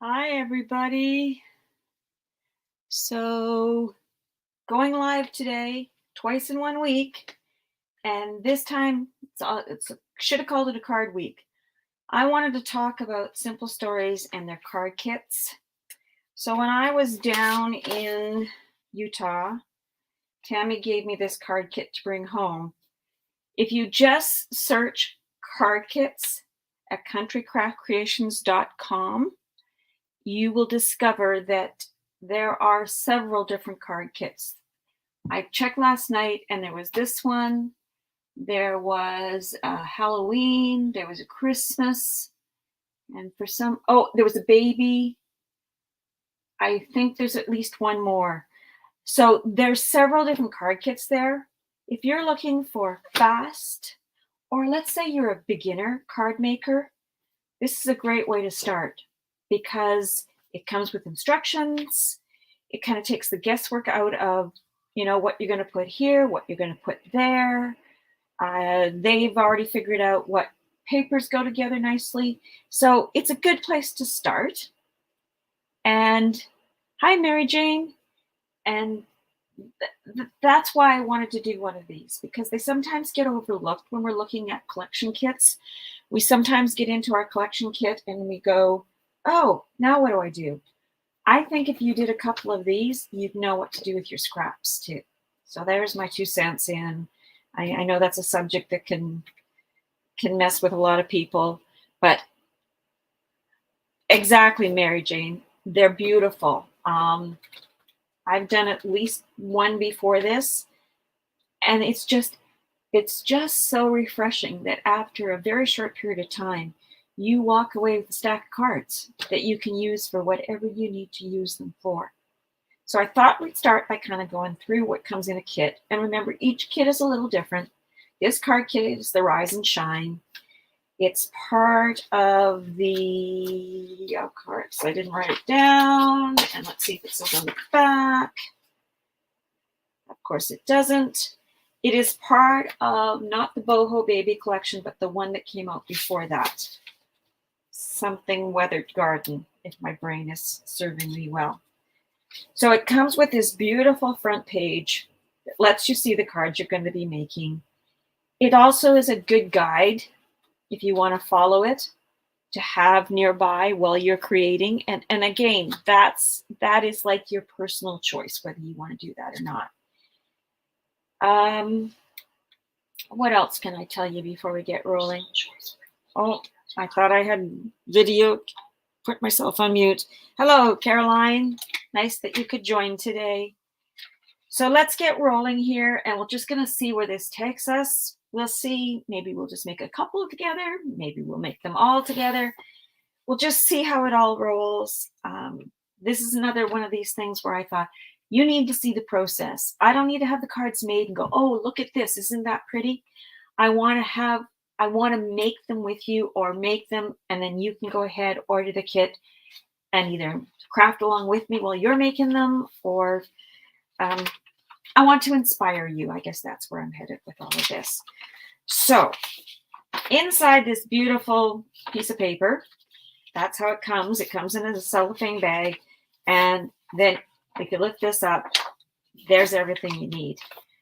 Hi, everybody. So, going live today, twice in 1 week, and this time it's should have called it a card week. I wanted to talk about simple stories and their card kits. So, when I was down in Utah, Tammy gave me this card kit to bring home. If you just search card kits at countrycraftcreations.com, you will discover that there are several different card kits. I checked last night and there was this one, there was a Halloween, there was a Christmas, and there was a baby. I think there's at least one more. So there's several different card kits there. If you're looking for fast, or let's say you're a beginner card maker, this is a great way to start because it comes with instructions. It kind of takes the guesswork out of, what you're going to put here, what you're going to put there. They've already figured out what papers go together nicely. So it's a good place to start. And hi, Mary Jane. And that's why I wanted to do one of these, because they sometimes get overlooked when we're looking at collection kits. We sometimes get into our collection kit and we go, oh, now what do I do? I think if you did a couple of these, you'd know what to do with your scraps too. So there's my 2 cents in. I know that's a subject that can mess with a lot of people, but exactly, Mary Jane, they're beautiful. I've done at least one before this, and it's just so refreshing that after a very short period of time, you walk away with a stack of cards that you can use for whatever you need to use them for. So I thought we'd start by kind of going through what comes in a kit. And remember, each kit is a little different. This card kit is the Rise and Shine. It's part of the cards. I didn't write it down. And let's see if it says on the back. Of course it doesn't. It is part of not the Boho Baby collection, but the one that came out before that. Something Weathered Garden, if my brain is serving me well. So it comes with this beautiful front page that lets you see the cards you're going to be making. It also is a good guide if you want to follow it to have nearby while you're creating. And again, that is like your personal choice, whether you want to do that or not. What else can I tell you before we get rolling? Oh, I thought I had video. Put myself on mute. Hello, Caroline. Nice that you could join today. So let's get rolling here, and we're just going to see where this takes us. We'll see. Maybe we'll just make a couple together. Maybe we'll make them all together. We'll just see how it all rolls. This is another one of these things where I thought, you need to see the process. I don't need to have the cards made and go, oh, look at this. Isn't that pretty? I want to make them with you, or make them, and then you can go ahead, order the kit, and either craft along with me while you're making them, or I want to inspire you. I guess that's where I'm headed with all of this. So inside this beautiful piece of paper, that's how it comes. It comes in a cellophane bag, and then if you lift this up, there's everything you need.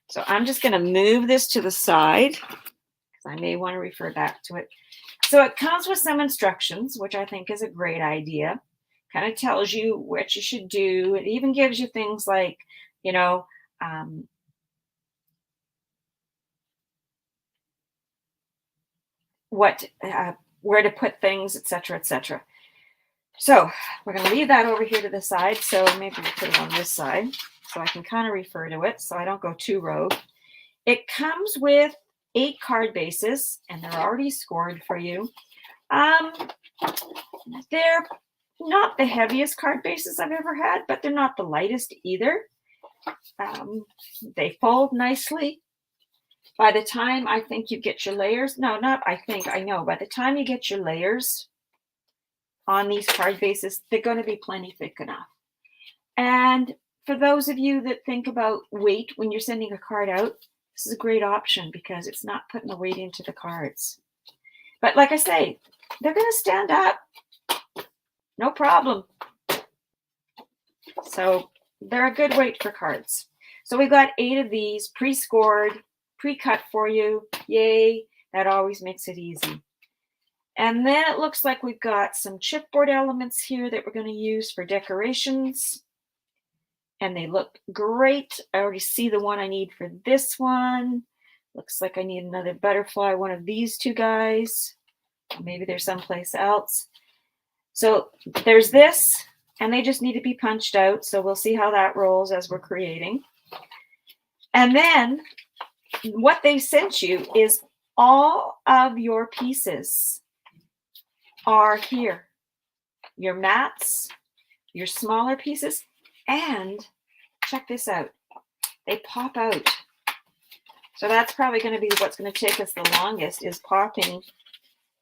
So I'm just going to move this to the side because I may want to refer back to it. So it comes with some instructions, which I think is a great idea. Kind of tells you what you should do. It even gives you things like, where to put things, etc., etc. So we're going to leave that over here to the side. So maybe we'll put it on this side so I can kind of refer to it so I don't go too rogue. It comes with 8 card bases, and they're already scored for you. They're not the heaviest card bases I've ever had, but they're not the lightest either. They fold nicely. By the time I think you get your layers, no, not I think, I know, by the time you get your layers on these card bases, they're going to be plenty thick enough. And for those of you that think about weight when you're sending a card out, this is a great option because it's not putting the weight into the cards. But like I say, they're going to stand up No problem. So they're a good weight for cards. So we've got 8 of these pre-scored, pre-cut for you. Yay, that always makes it easy. And then it looks like we've got some chipboard elements here that we're going to use for decorations. And they look great. I already see the one I need for this one. Looks like I need another butterfly, one of these two guys. Maybe they're someplace else. So there's this, and they just need to be punched out. So we'll see how that rolls as we're creating. And then what they sent you is all of your pieces are here. Your mats, your smaller pieces, and check this out. They pop out. So that's probably going to be what's going to take us the longest, is popping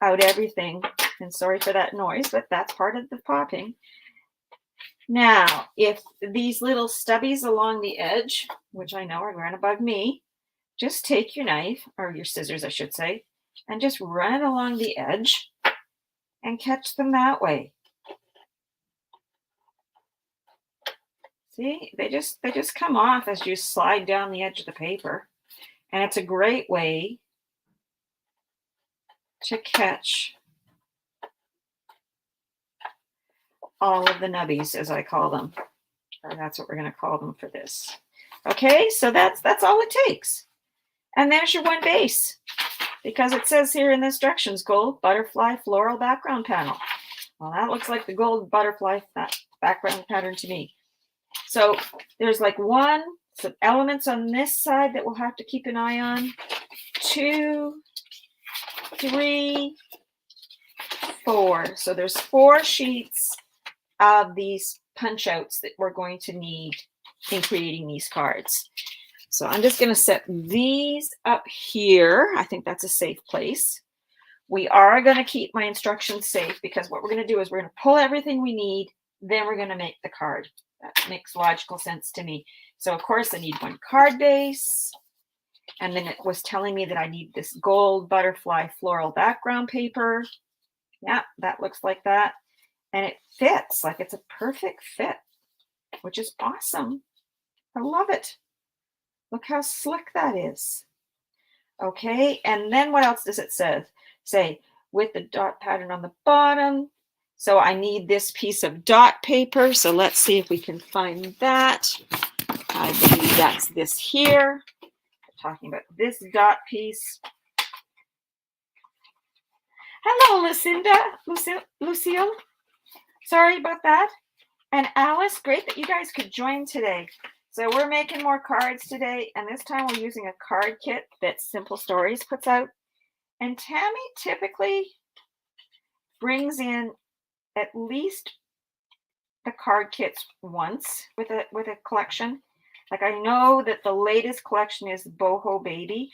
out everything. And sorry for that noise, but that's part of the popping. Now, if these little stubbies along the edge, which I know are going to bug me, just take your knife, or your scissors, I should say, and just run it along the edge and catch them that way. See, they just come off as you slide down the edge of the paper. And it's a great way to catch all of the nubbies, as I call them. Or that's what we're going to call them for this. Okay, so that's all it takes. And there's your one base. Because it says here in the instructions, gold butterfly floral background panel. Well, that looks like the gold butterfly background pattern to me. So there's like some elements on this side that we'll have to keep an eye on. 2, 3, 4. So there's 4 sheets of these punch outs that we're going to need in creating these cards. So I'm just going to set these up here. I think that's a safe place. We are going to keep my instructions safe, because what we're going to do is we're going to pull everything we need, then we're going to make the card. That makes logical sense to me. So of course I need one card base, and then it was telling me that I need this gold butterfly floral background paper. Yeah, that looks like that. And it fits, like it's a perfect fit, which is awesome. I love it. Look how slick that is. Okay, and then what else does it say? With the dot pattern on the bottom. So I need this piece of dot paper. So let's see if we can find that. I believe that's this here. We're talking about this dot piece. Hello, Lucille. Sorry about that. And Alice, great that you guys could join today. So we're making more cards today, and this time we're using a card kit that Simple Stories puts out. And Tammy typically brings in at least the card kits once with a collection. Like I know that the latest collection is Boho Baby,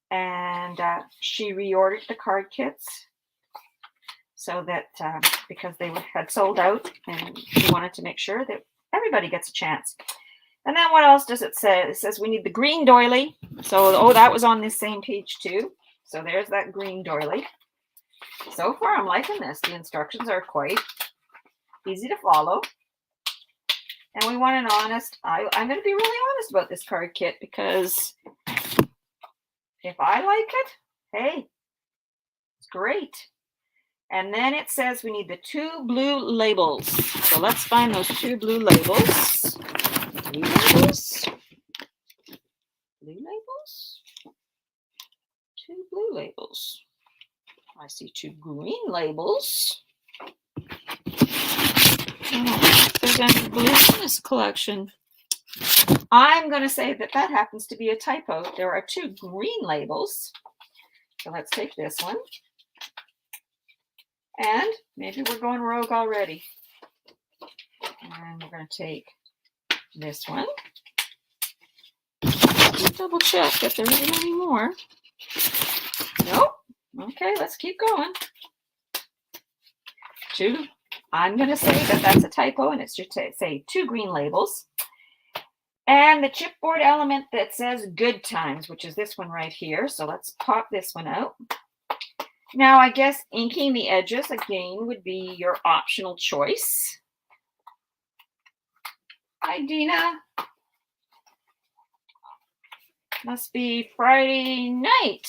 and she reordered the card kits so that because they had sold out, and she wanted to make sure that everybody gets a chance. And then what else does it say? It says we need the green doily. So, that was on this same page too. So there's that green doily. So far, I'm liking this. The instructions are quite easy to follow. And we want an honest, I'm going to be really honest about this card kit, because if I like it, hey, it's great. And then it says we need the 2 blue labels. So let's find those 2 blue labels. Blue labels? Blue labels? 2 blue labels. I see 2 green labels. I don't know if there's any blue in this collection. I'm going to say that happens to be a typo. There are 2 green labels. So let's take this one. And maybe we're going rogue already. And we're going to take this one. Double check if there isn't any more. Nope. Okay, let's keep going. 2. I'm going to say that that's a typo, and it should say 2 green labels. And the chipboard element that says Good Times, which is this one right here. So let's pop this one out. Now, I guess inking the edges again would be your optional choice. Hi, Dina. Must be Friday night.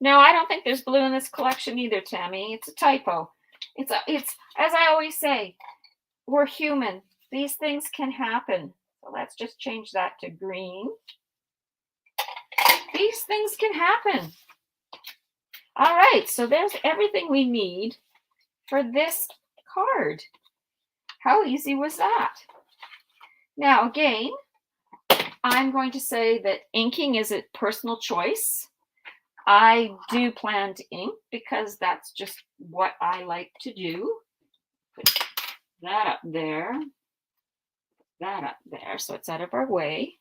No, I don't think there's blue in this collection either, Tammy. It's a typo. It's as I always say, we're human. These things can happen. So let's just change that to green. These things can happen. All right, so there's everything we need for this card. How easy was that? Now, again, I'm going to say that inking is a personal choice. I do plan to ink because that's just what I like to do. Put that up there, that up there, so it's out of our way.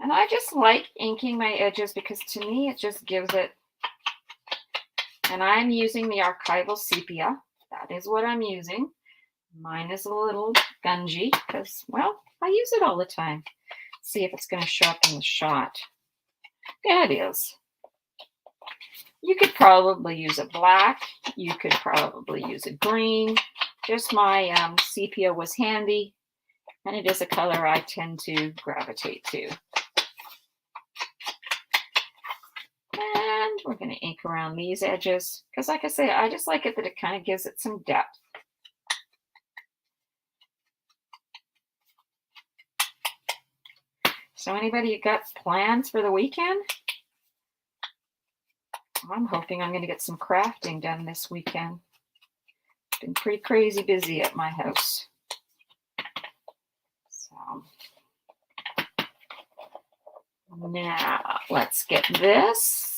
And I just like inking my edges because to me it just gives it, and I'm using the archival sepia. That is what I'm using. Mine is a little gungy because, well, I use it all the time. See if it's going to show up in the shot. Yeah, it is. You could probably use a black. You could probably use a green. Just my sepia was handy, and it is a color I tend to gravitate to. And we're going to ink around these edges because, like I say, I just like it that it kind of gives it some depth. So anybody got plans for the weekend? I'm hoping I'm going to get some crafting done this weekend. Been pretty crazy busy at my house. So now let's get this.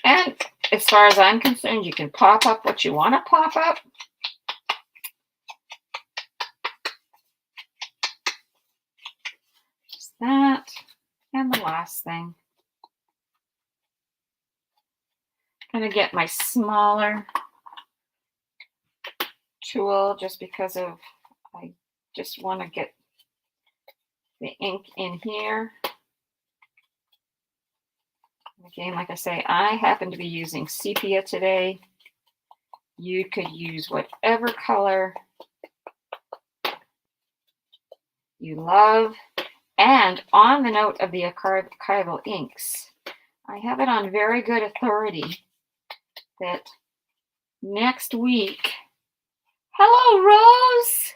And as far as I'm concerned, you can pop up what you want to pop up. Just that. And the last thing. I'm going to get my smaller tool just because of I just want to get the ink in here. Again, like I say, I happen to be using sepia today. You could use whatever color you love. And on the note of the archival inks, I have it on very good authority that next week. Hello, Rose.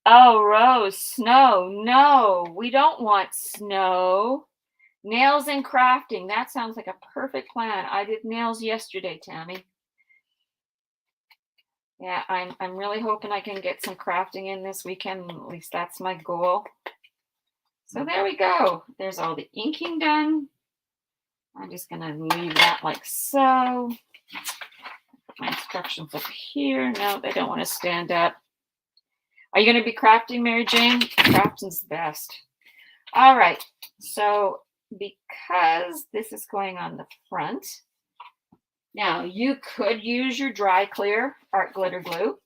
Oh, Rose, snow. No, we don't want snow. Nails and crafting. That sounds like a perfect plan. I did nails yesterday, Tammy. Yeah, I'm really hoping I can get some crafting in this weekend. At least that's my goal. So there we go. There's all the inking done. I'm just going to leave that like so. Put my instructions up here. No, they don't want to stand up. Are you going to be crafting, Mary Jane? Crafting's the best. All right. So because this is going on the front, now you could use your dry clear art glitter glue.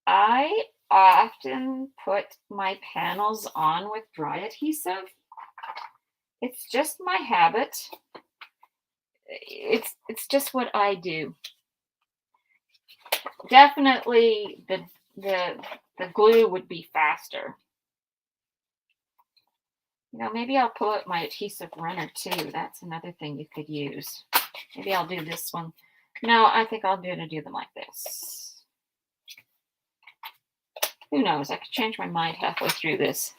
I often put my panels on with dry adhesive. It's just my habit. It's just what I do. Definitely the glue would be faster. You know, maybe I'll pull out my adhesive runner too. That's another thing you could use. Maybe I'll do this one. No, I think I'll do them like this. Who knows? I could change my mind halfway through this.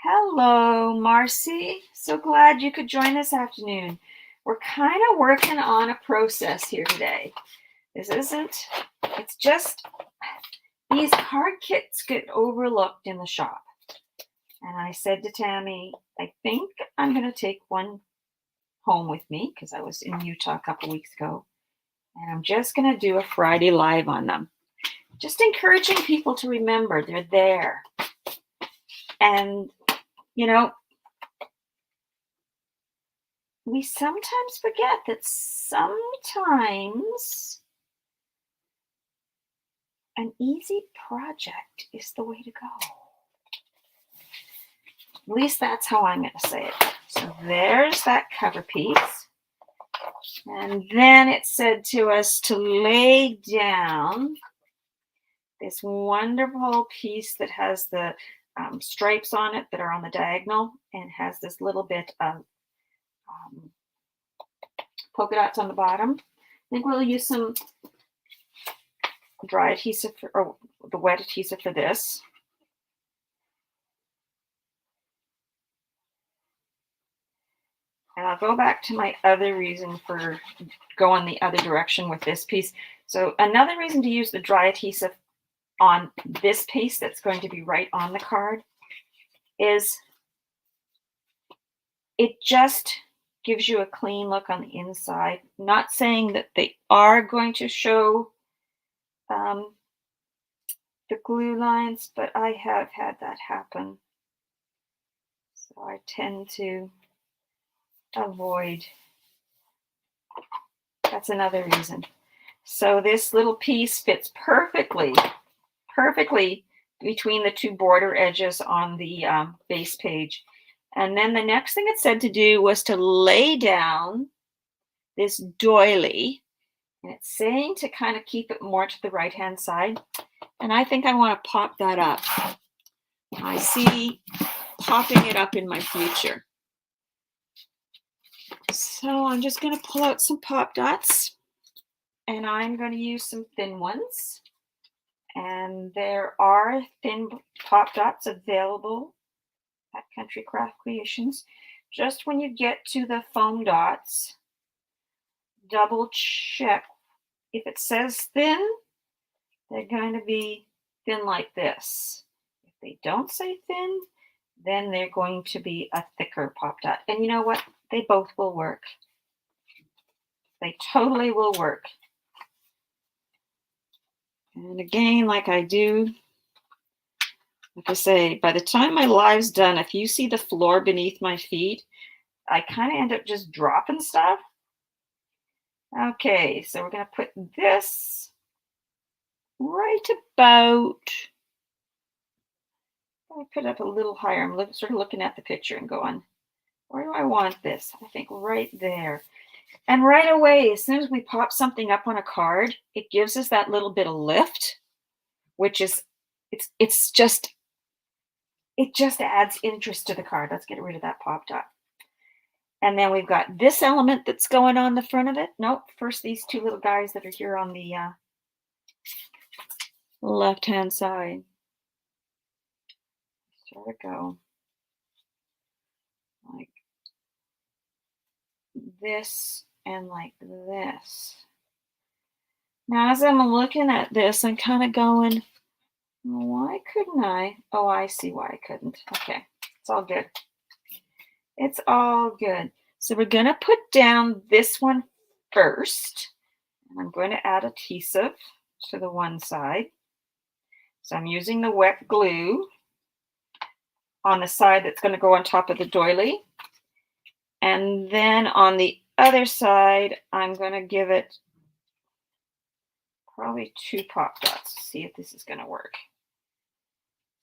Hello, Marcy. So glad you could join this afternoon. We're kind of working on a process here today. It's just these card kits get overlooked in the shop. And I said to Tammy, I think I'm going to take one home with me because I was in Utah a couple weeks ago. And I'm just going to do a Friday live on them. Just encouraging people to remember they're there. And, you know, we sometimes forget that sometimes an easy project is the way to go. At least that's how I'm going to say it. So there's that cover piece. And then it said to us to lay down this wonderful piece that has the stripes on it that are on the diagonal and has this little bit of polka dots on the bottom. I think we'll use some dry adhesive or the wet adhesive for this. And I'll go back to my other reason for going the other direction with this piece. So another reason to use the dry adhesive on this piece that's going to be right on the card is it just gives you a clean look on the inside. Not saying that they are going to show the glue lines, but I have had that happen. So I tend to avoid. That's another reason. So this little piece fits perfectly between the two border edges on the base page. And then the next thing it said to do was to lay down this doily. And it's saying to kind of keep it more to the right-hand side. And I think I want to pop that up. I see popping it up in my future. So I'm just going to pull out some pop dots. And I'm going to use some thin ones. And there are thin pop dots available at Country Craft Creations. Just when you get to the foam dots, double check. If it says thin, they're going to be thin like this. If they don't say thin, then they're going to be a thicker pop dot. And you know what? They both will work. They totally will work. And again, like I say, by the time my live's done, if you see the floor beneath my feet, I kind of end up just dropping stuff. Okay, so we're going to put this right about, I put it up a little higher. I'm sort of looking at the picture and going, where do I want this? I think right there. And right away, as soon as we pop something up on a card, it gives us that little bit of lift, which is, it just adds interest to the card. Let's get rid of that pop dot. And then we've got this element that's going on the front of it. Nope, first these two little guys that are here on the left-hand side. Sort of go like this and like this. Now, as I'm looking at this, I'm kind of going, why couldn't I? Oh, I see why I couldn't. Okay, it's all good. It's all good. So we're going to put down this one first. And I'm going to add adhesive to the one side. So I'm using the wet glue on the side that's going to go on top of the doily. And then on the other side, I'm going to give it probably 2 pop dots to see if this is going to work.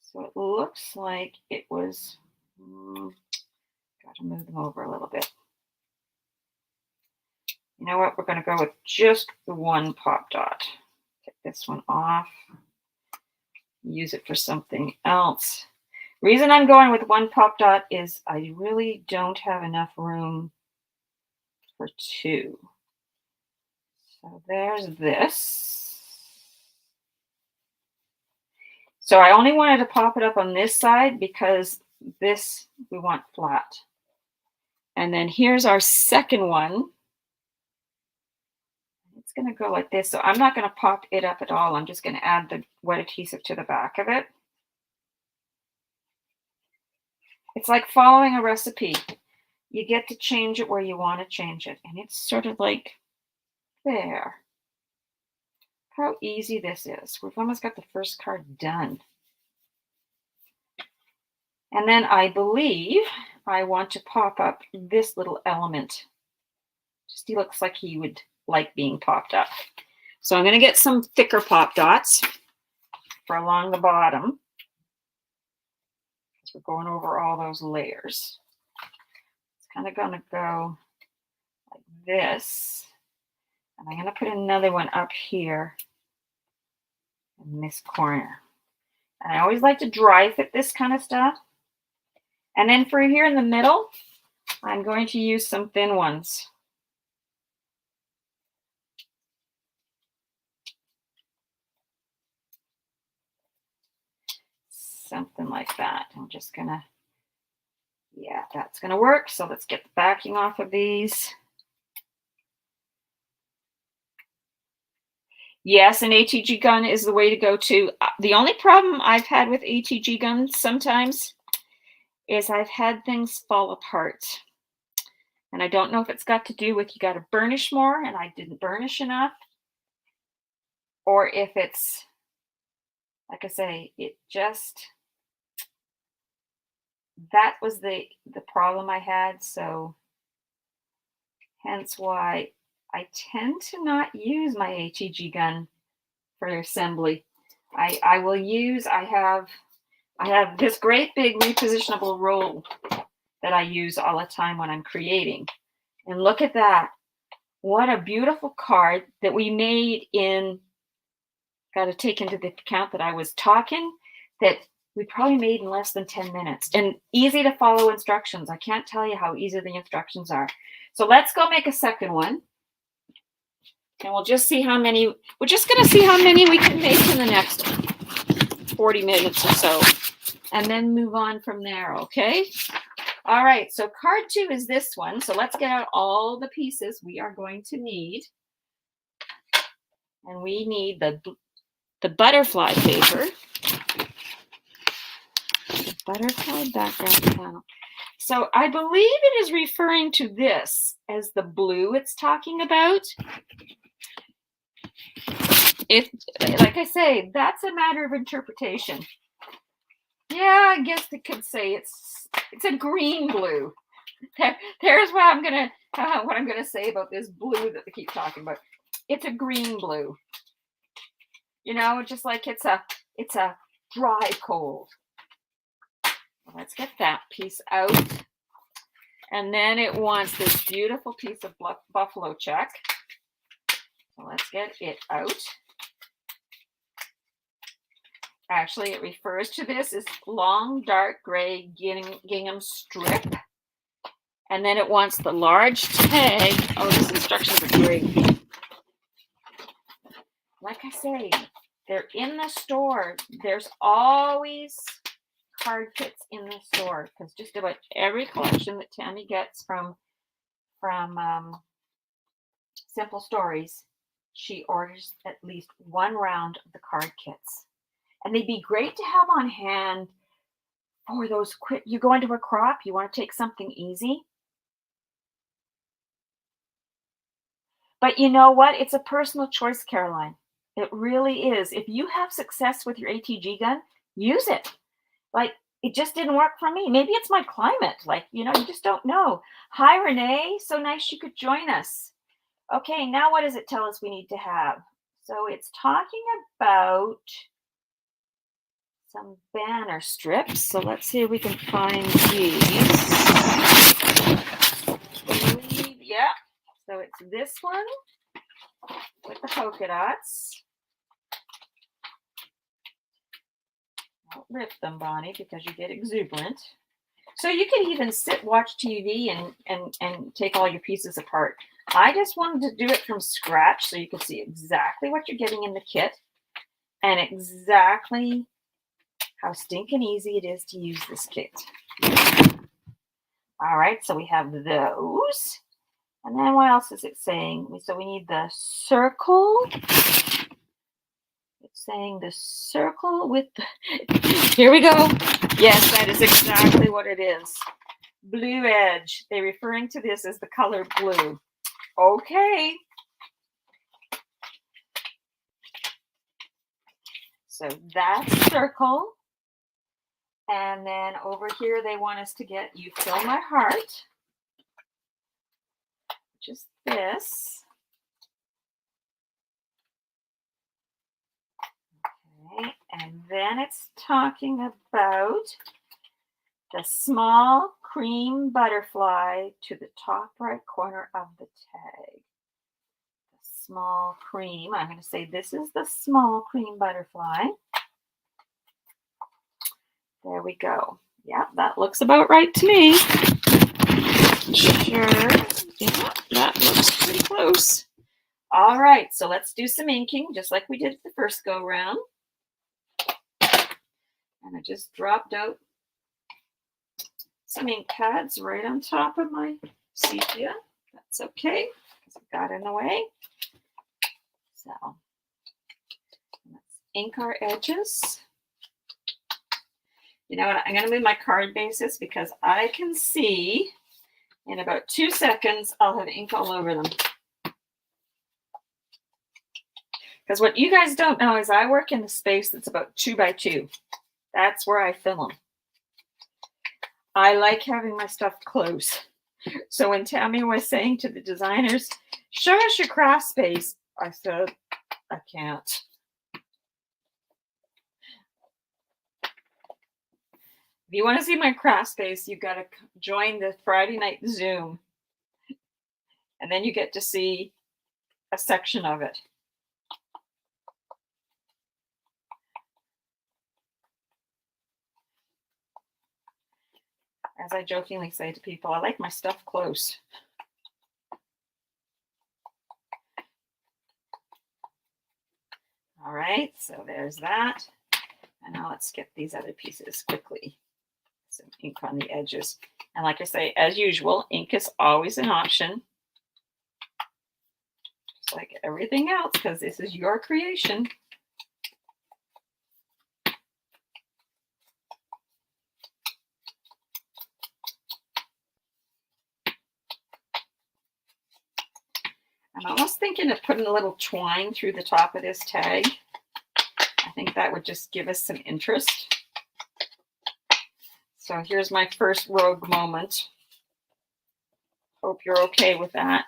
So it looks like it was, got to move them over a little bit. You know what? We're going to go with just the 1 pop dot. Take this one off. Use it for something else. Reason I'm going with 1 pop dot is I really don't have enough room for 2. So there's this. So I only wanted to pop it up on this side because this we want flat. And then here's our second one. It's going to go like this. So I'm not going to pop it up at all. I'm just going to add the wet adhesive to the back of it. It's like following a recipe. You get to change it where you want to change it. And it's sort of like there. How easy this is. We've almost got the first card done. And then I believe I want to pop up this little element. Just he looks like he would like being popped up. So I'm going to get some thicker pop dots. for along the bottom, because we're going over all those layers. It's kind of going to go like this. And I'm going to put another one up here in this corner. And I always like to dry fit this kind of stuff. And then for here in the middle, I'm going to use some thin ones. Something like that. I'm just going to, yeah, that's going to work. So let's get the backing off of these. Yes, an ATG gun is the way to go too. The only problem I've had with ATG guns sometimes is I've had things fall apart. And I don't know if it's got to do with you got to burnish more and I didn't burnish enough. Or if it's, like I say, it just, that was the problem I had. So hence why I tend to not use my ATG gun for assembly. I will use, I have this great big repositionable roll that I use all the time when I'm creating. And look at that. What a beautiful card that we made in, got to take into the account that I was talking, that we probably made in less than 10 minutes. And easy to follow instructions. I can't tell you how easy the instructions are. So let's go make a second one. And we'll just see how many, we're just going to see how many we can make in the next 40 minutes or so. And then move on from there, okay? All right, so card 2 is this one. So let's get out all the pieces we are going to need. And we need the butterfly paper. The butterfly background panel. So I believe it is referring to this as the blue it's talking about. If, like I say, that's a matter of interpretation. Yeah, I guess they could say it's a green blue. There's what I'm gonna say about this blue that they keep talking about. It's a green blue. You know, just like it's a dry cold. Let's get that piece out. And then it wants this beautiful piece of buffalo check. So let's get it out. Actually, it refers to this as long, dark gray gingham strip. And then it wants the large tag. Oh, these instructions are great. Like I say, they're in the store. There's always card kits in the store because just about every collection that Tammy gets from Simple Stories, she orders at least one round of the card kits. And they'd be great to have on hand for those quick, you go into a crop, you want to take something easy. But you know what? It's a personal choice, Caroline. It really is. If you have success with your ATG gun, use it. Like, it just didn't work for me. Maybe it's my climate. Like, you know, you just don't know. Hi, Renee. So nice you could join us. Okay, now what does it tell us we need to have? So it's talking about some banner strips. So let's see if we can find these. Yeah. So it's this one with the polka dots. Don't rip them, Bonnie, because you get exuberant. So you can even sit, watch TV, and take all your pieces apart. I just wanted to do it from scratch so you can see exactly what you're getting in the kit and exactly how stinking easy it is to use this kit. All right, so we have those. And then what else is it saying? So we need the circle. It's saying the circle with the... Here we go. Yes, that is exactly what it is. Blue edge. They're referring to this as the color blue. Okay. So that's circle. And then over here, they want us to get You Fill My Heart, which is this. Okay, and then it's talking about the small cream butterfly to the top right corner of the tag. The small cream, I'm going to say this is the small cream butterfly. There we go. Yeah, that looks about right to me. Sure. Yeah, that looks pretty close. All right, so let's do some inking just like we did the first go round. And I just dropped out some ink pads right on top of my sepia. That's okay, because I got in the way. So let's ink our edges. You know what? I'm going to move my card bases because I can see in about 2 seconds I'll have ink all over them. Because what you guys don't know is I work in a space that's about 2 by 2. That's where I film. I like having my stuff close. So when Tammy was saying to the designers, show us your craft space, I said, I can't. If you want to see my craft space, you've got to join the Friday night Zoom. And then you get to see a section of it. As I jokingly say to people, I like my stuff close. All right, so there's that. And now let's get these other pieces quickly. Some ink on the edges. And like I say, as usual, ink is always an option. Just like everything else, because this is your creation. I'm almost thinking of putting a little twine through the top of this tag. I think that would just give us some interest. So here's my first rogue moment. Hope you're okay with that.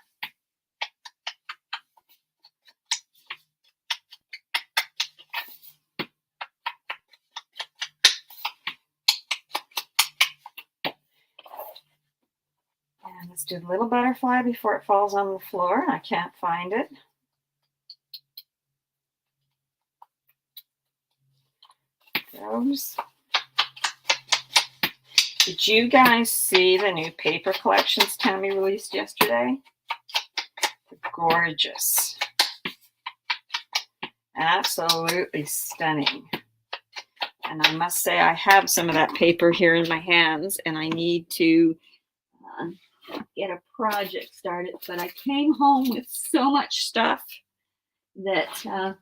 And let's do the little butterfly before it falls on the floor. I can't find it. Goes. Did you guys see the new paper collections Tammy released yesterday? Gorgeous. Absolutely stunning. And I must say I have some of that paper here in my hands and I need to get a project started. But I came home with so much stuff that I've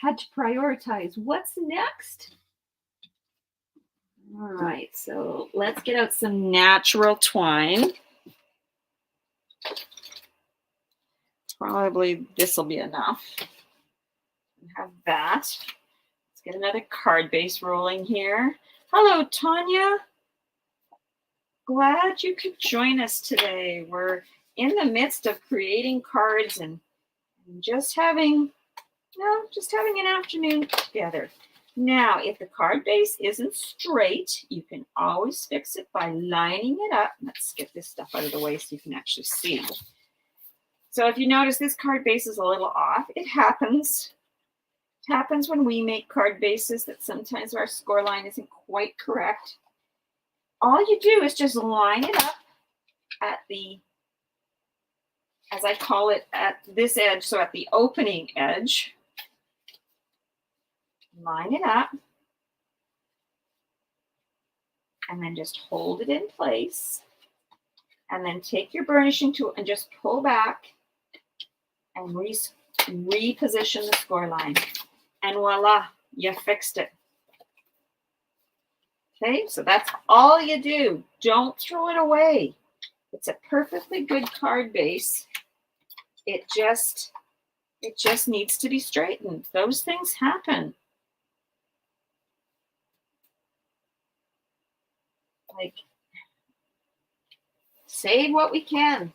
had to prioritize. What's next? All right, so let's get out some natural twine. Probably this will be enough. Have that. Let's get another card base rolling here. Hello, Tanya. Glad you could join us today. We're in the midst of creating cards and just having an afternoon together. Now, if the card base isn't straight, you can always fix it by lining it up. Let's get this stuff out of the way so you can actually see. So if you notice this card base is a little off, it happens. It happens when we make card bases that sometimes our score line isn't quite correct. All you do is just line it up at the, as I call it, at this edge, so at the opening edge. Line it up. And then just hold it in place. And then take your burnishing tool and just pull back and reposition the score line. And voila, you fixed it. Okay, so that's all you do. Don't throw it away. It's a perfectly good card base. It just needs to be straightened. Those things happen. Like, save what we can.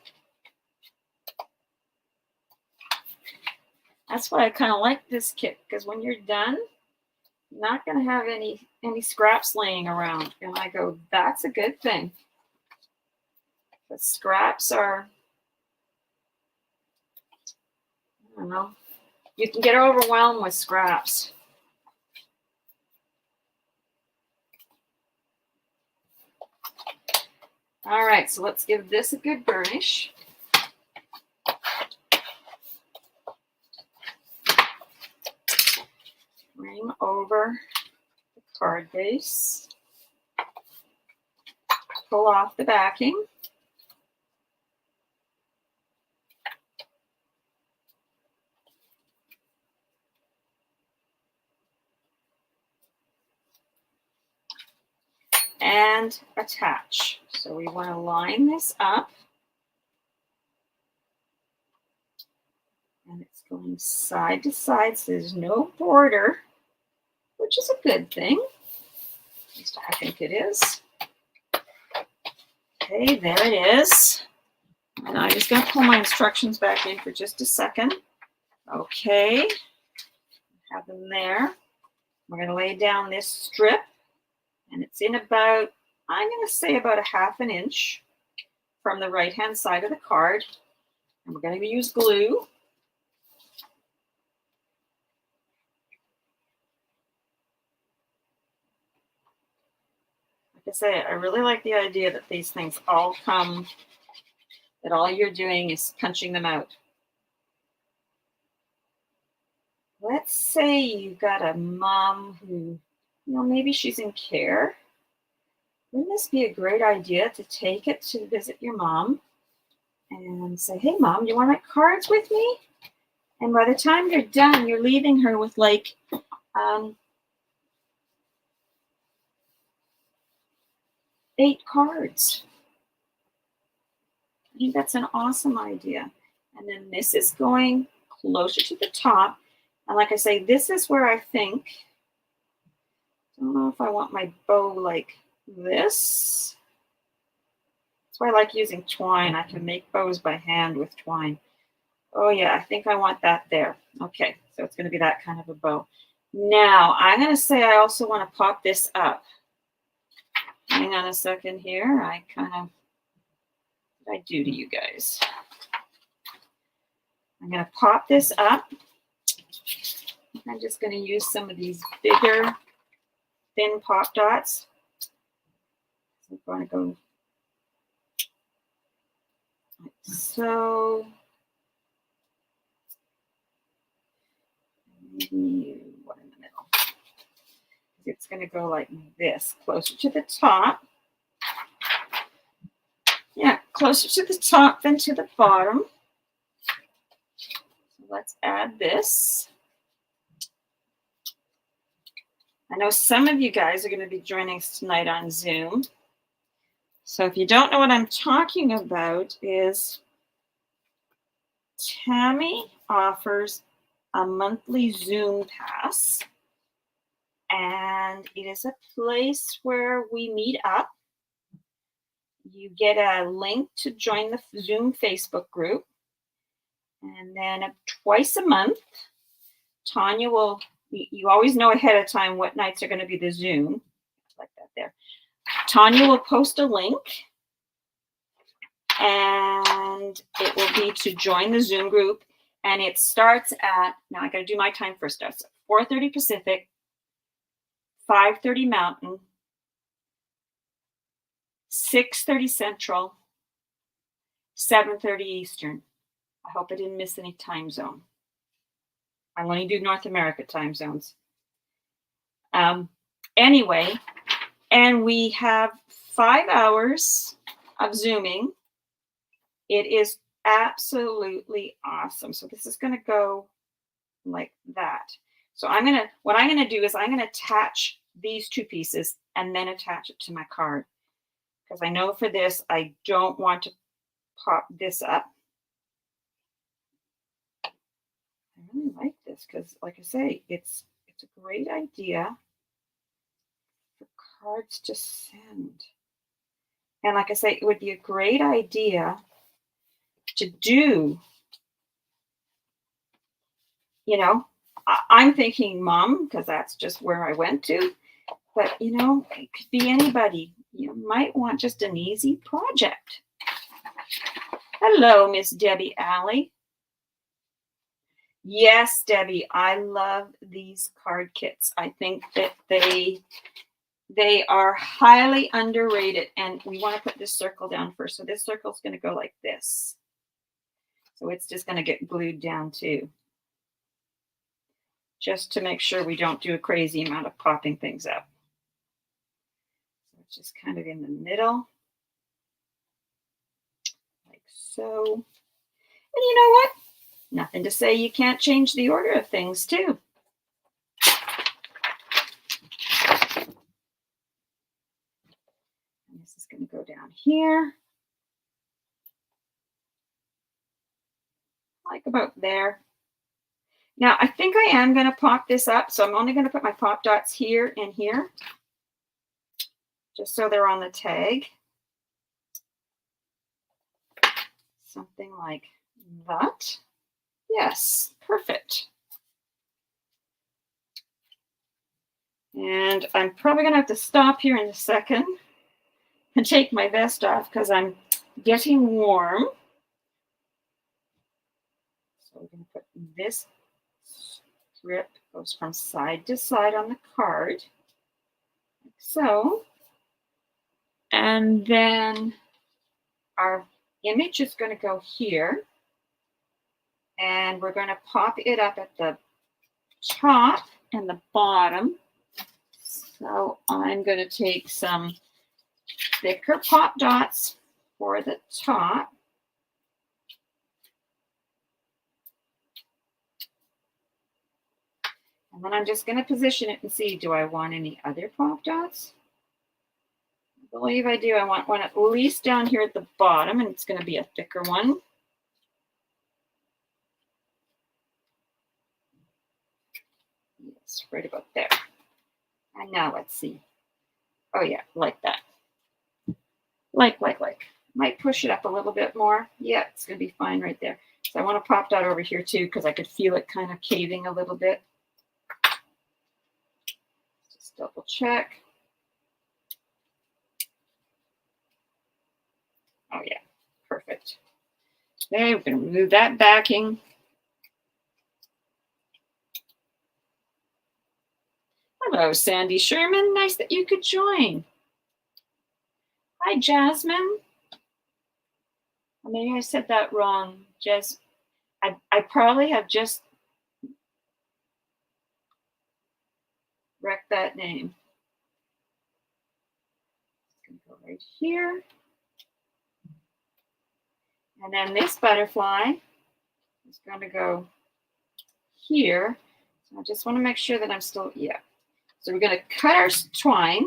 That's why I kind of like this kit, because when you're done, you're not going to have any scraps laying around. And I go, that's a good thing. The scraps are, I don't know, you can get overwhelmed with scraps. All right, so let's give this a good burnish. Bring over the card base. Pull off the backing. And attach. So we want to line this up. And it's going side to side, so there's no border, which is a good thing. At least I think it is. Okay, there it is. And I'm just going to pull my instructions back in for just a second. Okay, have them there. We're going to lay down this strip, and it's in about, I'm going to say about a ½ an inch from the right-hand side of the card. And we're going to use glue. Like I say, I really like the idea that these things all come, that all you're doing is punching them out. Let's say you've got a mom who, maybe she's in care. Wouldn't this be a great idea to take it to visit your mom and say, hey, Mom, do you want to make cards with me? And by the time you're done, you're leaving her with like 8 cards. I think that's an awesome idea. And then this is going closer to the top. And like I say, this is where I think, I don't know if I want my bow like this. That's why I like using twine. I can make bows by hand with twine. Oh yeah, I think I want that there. Okay, so it's going to be that kind of a bow. Now, I'm going to say I also want to pop this up. Hang on a second here. What did I do to you guys? I'm going to pop this up. I'm just going to use some of these bigger, thin pop dots. I'm going to go like so. Maybe one in the middle. It's going to go like this, closer to the top. Yeah, closer to the top than to the bottom. So let's add this. I know some of you guys are going to be joining us tonight on Zoom. So if you don't know what I'm talking about, is Tammy offers a monthly Zoom pass. And it is a place where we meet up. You get a link to join the Zoom Facebook group. And then twice a month, Tanya will, you always know ahead of time what nights are going to be the Zoom. Like that there. Tanya will post a link. And it will be to join the Zoom group. And it starts at, now I got to do my time first. Starts at 4:30 Pacific, 5:30 Mountain, 6:30 Central, 7:30 Eastern. I hope I didn't miss any time zone. I only do North America time zones. Anyway, and we have 5 hours of Zooming. It is absolutely awesome. So this is going to go like that. So what I'm going to do is I'm going to attach these 2 pieces and then attach it to my card. Because I know for this, I don't want to pop this up. I really like this because, like I say, it's a great idea for cards to send. And like I say, it would be a great idea to do you know, I'm thinking mom, because that's just where I went to. But, you know, it could be anybody. You might want just an easy project. Hello, Miss Debbie Alley. Yes, Debbie, I love these card kits. I think that they are highly underrated. And we want to put this circle down first. So this circle is going to go like this. So it's just going to get glued down too. Just to make sure we don't do a crazy amount of popping things up. So it's just kind of in the middle. Like so. And you know what? Nothing to say you can't change the order of things too. And this is going to go down here. Like about there. Now, I think I am going to pop this up, so I'm only going to put my pop dots here and here, just so they're on the tag. Something like that. Yes, perfect. And I'm probably going to have to stop here in a second and take my vest off because I'm getting warm. So we're going to put this strip goes from side to side on the card, like so. And then our image is going to go here. And we're going to pop it up at the top and the bottom. So I'm going to take some thicker pop dots for the top. And then I'm just going to position it and see, do I want any other pop dots? I believe I do. I want one at least down here at the bottom, and it's going to be a thicker one. Yes, right about there. And now let's see. Oh yeah, like that. Like. Might push it up a little bit more. Yeah, it's going to be fine right there. So I want to pop dot over here too because I could feel it kind of caving a little bit. Just double check. Oh yeah, perfect. Okay, we're going to remove that backing. Hello, Sandy Sherman. Nice that you could join. Hi, Jasmine. Maybe I said that wrong. I probably have just wrecked that name. It's going to go right here. And then this butterfly is going to go here. So I just want to make sure that I'm still, yeah. So we're going to cut our twine.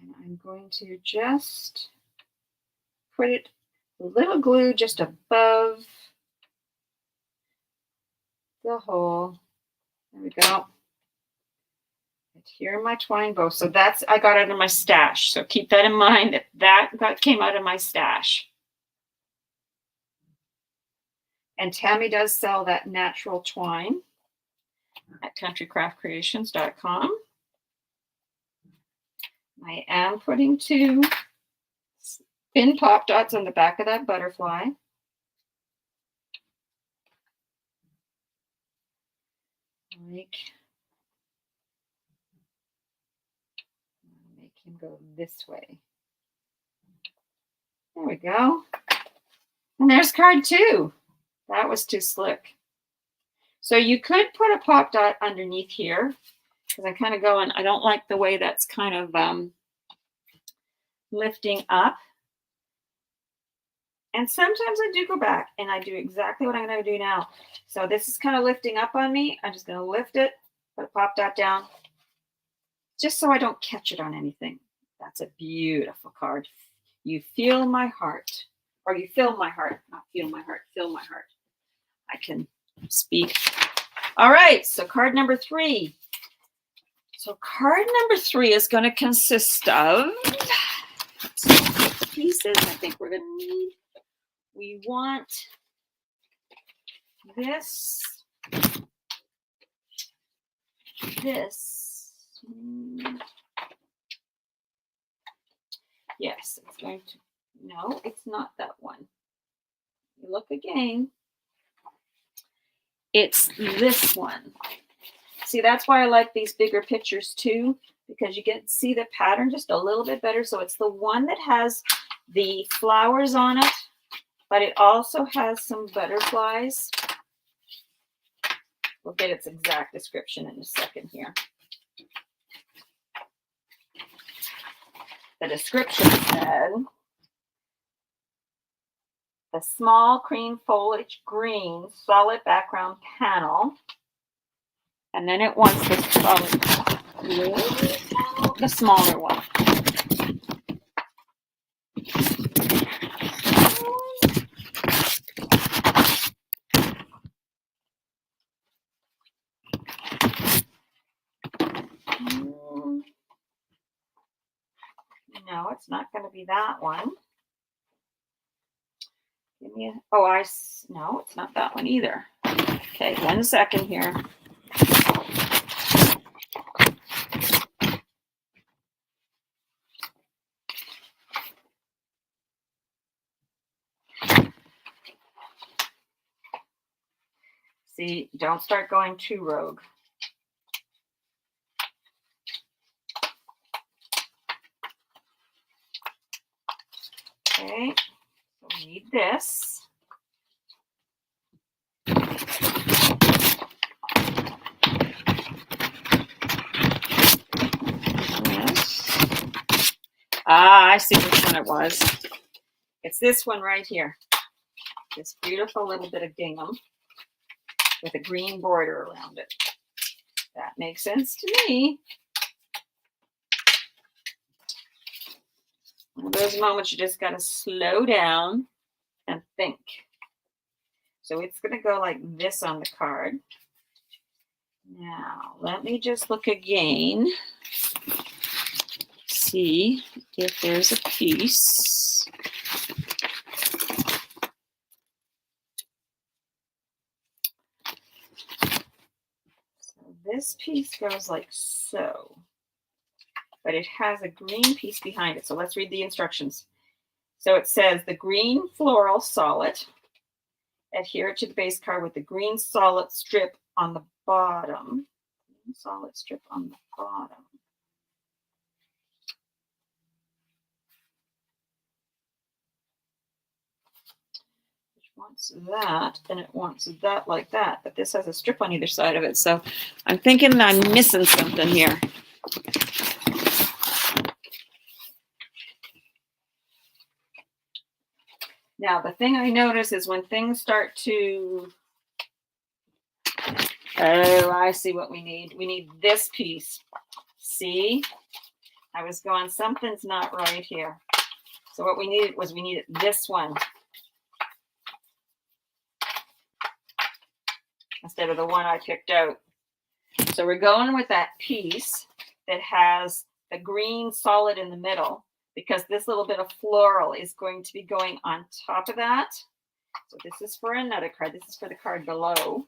And I'm going to just put it, a little glue just above the hole. There we go. And here are my twine bows. So that's, I got out of my stash. So keep that in mind that came out of my stash. And Tammy does sell that natural twine at countrycraftcreations.com. I am putting 2 thin pop dots on the back of that butterfly. Make him go this way. There we go. And there's card 2. That was too slick. So you could put a pop dot underneath here because I'm kind of going, I don't like the way that's kind of lifting up. And sometimes I do go back and I do exactly what I'm going to do now. So this is kind of lifting up on me. I'm just going to lift it, put a pop dot down, just so I don't catch it on anything. That's a beautiful card. You feel my heart, or you fill my heart, not feel my heart, fill my heart. I can speak. All right, so card number 3. So card number 3 is going to consist of pieces. I think we're going to need We want this. Yes, it's going to, no, it's not that one. You look again. It's this one. See, that's why I like these bigger pictures too, because you can see the pattern just a little bit better. So it's the one that has the flowers on it, but it also has some butterflies. We'll get its exact description in a second here. The description said, the small cream foliage green solid background panel. And then it wants the smaller one. No, it's not going to be that one. Give me a, oh, no, it's not that one either. Okay, 1 second here. See, don't start going too rogue. Okay, so we need this. Ah, I see which one it was. It's this one right here. This beautiful little bit of gingham with a green border around it. That makes sense to me. One of those moments you just got to slow down and think. So it's going to go like this on the card. Now, let me just look again. See if there's a piece. So this piece goes like so, but it has a green piece behind it. So let's read the instructions. So it says the green floral solid, adhere to the base card with the green solid strip on the bottom. Green solid strip on the bottom. Wants that, and it wants that like that, but this has a strip on either side of it, so I'm thinking I'm missing something here. Now the thing I notice is when things start to, oh, I see what we need. We need this piece. See, I was going, something's not right here. So what we needed was we needed this one instead of the one I picked out. So we're going with that piece that has the green solid in the middle, because this little bit of floral is going to be going on top of that. So this is for another card. This is for the card below.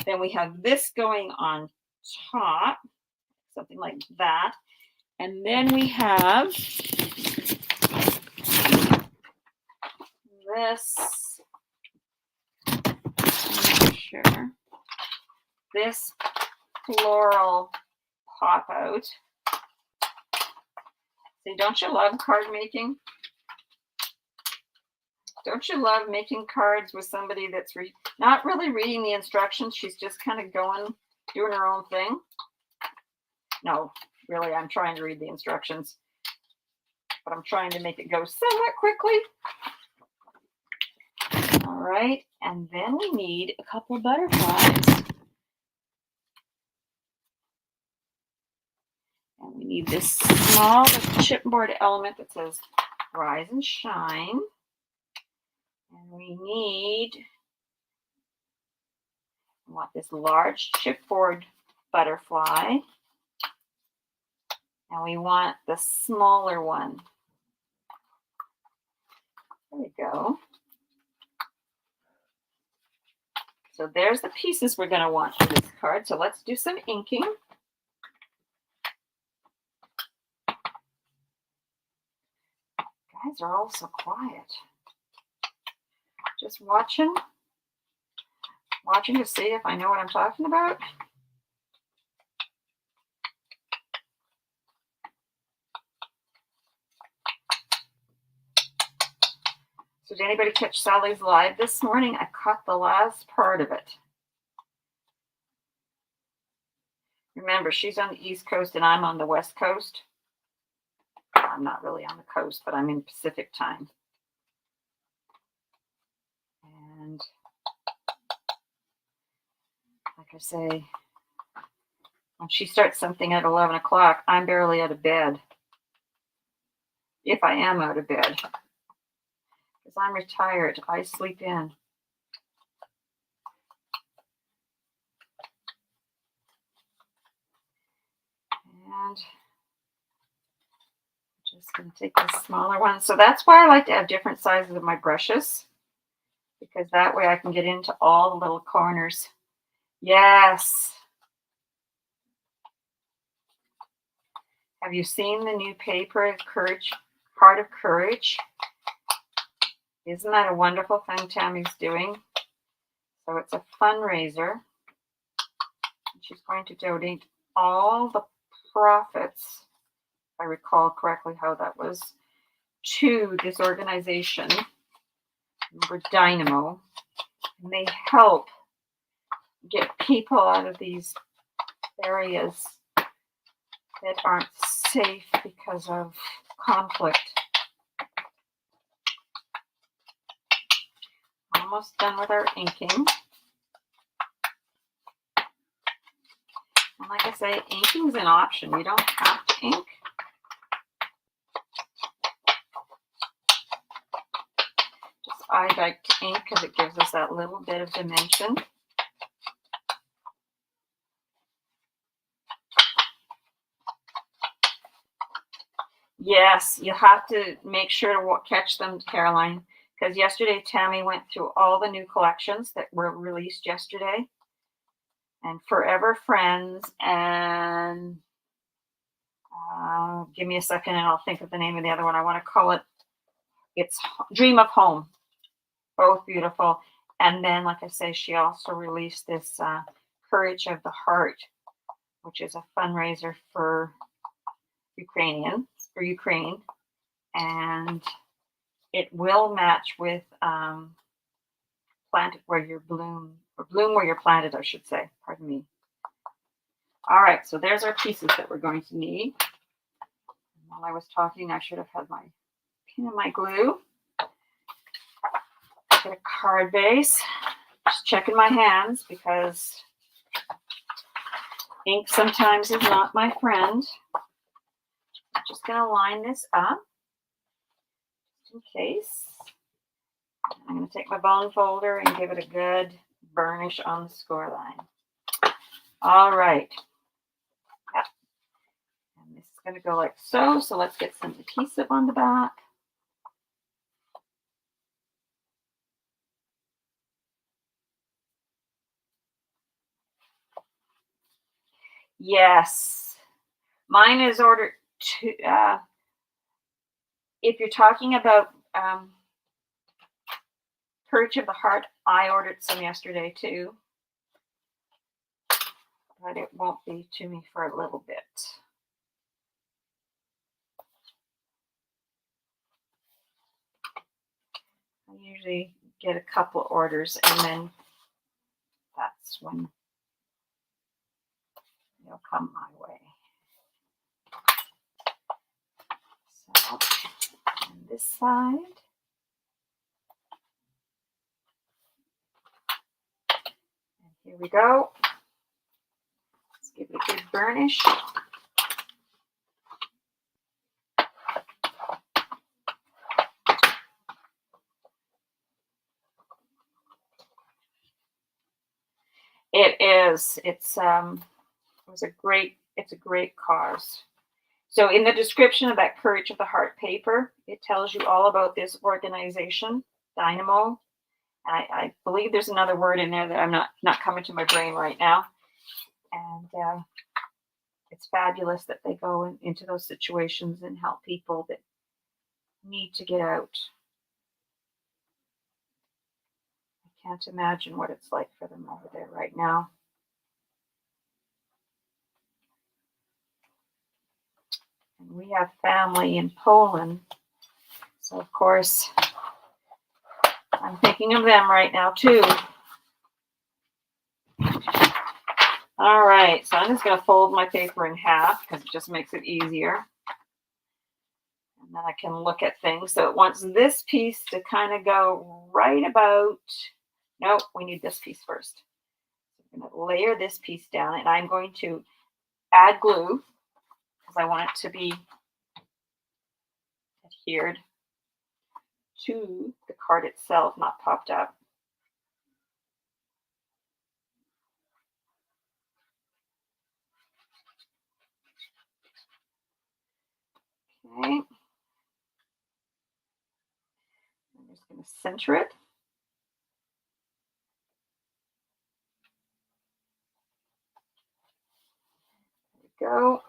Then we have this going on top, something like that. And then we have this. I'm not sure. This floral pop out. See, don't you love card making? Don't you love making cards with somebody that's not really reading the instructions? She's just kind of doing her own thing. No, really, I'm trying to read the instructions, but I'm trying to make it go somewhat quickly. All right, and then we need a couple of butterflies. And we need this small chipboard element that says Rise and Shine. And we want this large chipboard butterfly. And we want the smaller one. There we go. So there's the pieces we're going to want for this card. So let's do some inking. Guys are all so quiet. Just watching to see if I know what I'm talking about. So did anybody catch Sally's live this morning? I caught the last part of it. Remember, she's on the East Coast and I'm on the West Coast. I'm not really on the coast, but I'm in Pacific time. And like I say, when she starts something at 11 o'clock, I'm barely out of bed. If I am out of bed. Because I'm retired, I sleep in. And I'm just going to take the smaller one. So that's why I like to have different sizes of my brushes. Because that way I can get into all the little corners. Yes. Have you seen the new paper, Courage, Heart of Courage? Isn't that a wonderful thing Tammy's doing? So it's a fundraiser. She's going to donate all the profits, if I recall correctly how that was, to this organization. Remember Dynamo. And they help get people out of these areas that aren't safe because of conflict. Almost done with our inking. And like I say, inking is an option. You don't have to ink. Just I like to ink because it gives us that little bit of dimension. Yes, you have to make sure to catch them, Caroline. Because yesterday, Tammy went through all the new collections that were released yesterday. And Forever Friends and give me a second and I'll think of the name of the other one. I want to call it, it's Dream of Home. Both beautiful. And then, like I say, she also released this Courage of the Heart, which is a fundraiser for Ukraine. And it will match with Planted Where You're Bloom, or Bloom Where You're Planted, I should say. Pardon me. All right, so there's our pieces that we're going to need. And while I was talking, I should have had my pin and my glue. Get a card base. Just checking my hands because ink sometimes is not my friend. I'm just going to line this up just in case. I'm going to take my bone folder and give it a good burnish on the score line. All right. Yep. And this is going to go like so. So let's get some adhesive on the back. Yes. Mine is ordered to, if you're talking about Courage of the Heart, I ordered some yesterday too. But it won't be to me for a little bit. I usually get a couple orders and then that's when they'll come my way. So on this side. And here we go. Let's give it a good burnish. It is. It's a great cause. So in the description of that Courage of the Heart paper, it tells you all about this organization, Dynamo, And I believe there's another word in there that I'm not coming to my brain right now. And it's fabulous that they go into those situations and help people that need to get out. I can't imagine what it's like for them over there right now. And we have family in Poland. So, of course, I'm thinking of them right now, too. All right, so I'm just going to fold my paper in half because it just makes it easier. And then I can look at things. So it wants this piece to kind of go right about, nope, we need this piece first. So I'm going to layer this piece down, and I'm going to add glue because I want it to be adhered to the card itself, not popped up. Okay. I'm just going to center it. There we go.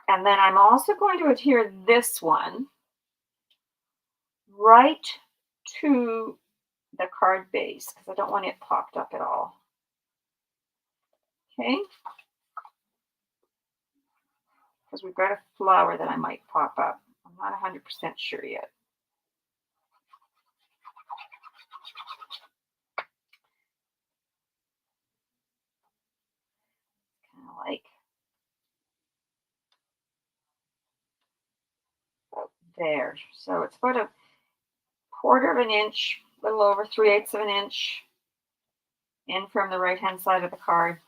And then I'm also going to adhere this one right to the card base because I don't want it popped up at all. Okay. Because we've got a flower that I might pop up. I'm not 100% sure yet. Kind of like about there. So it's about a 1/4 of an inch, a little over 3/8 of an inch in from the right-hand side of the card.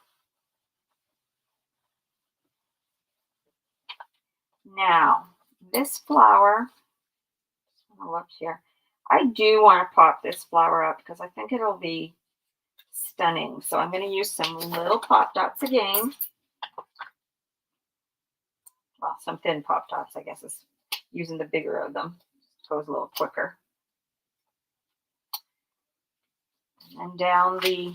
Now, this flower, I'm going to look here. I do want to pop this flower up because I think it'll be stunning. So I'm going to use some little pop dots again. Well, some thin pop dots, I guess, is using the bigger of them. It goes a little quicker. And down the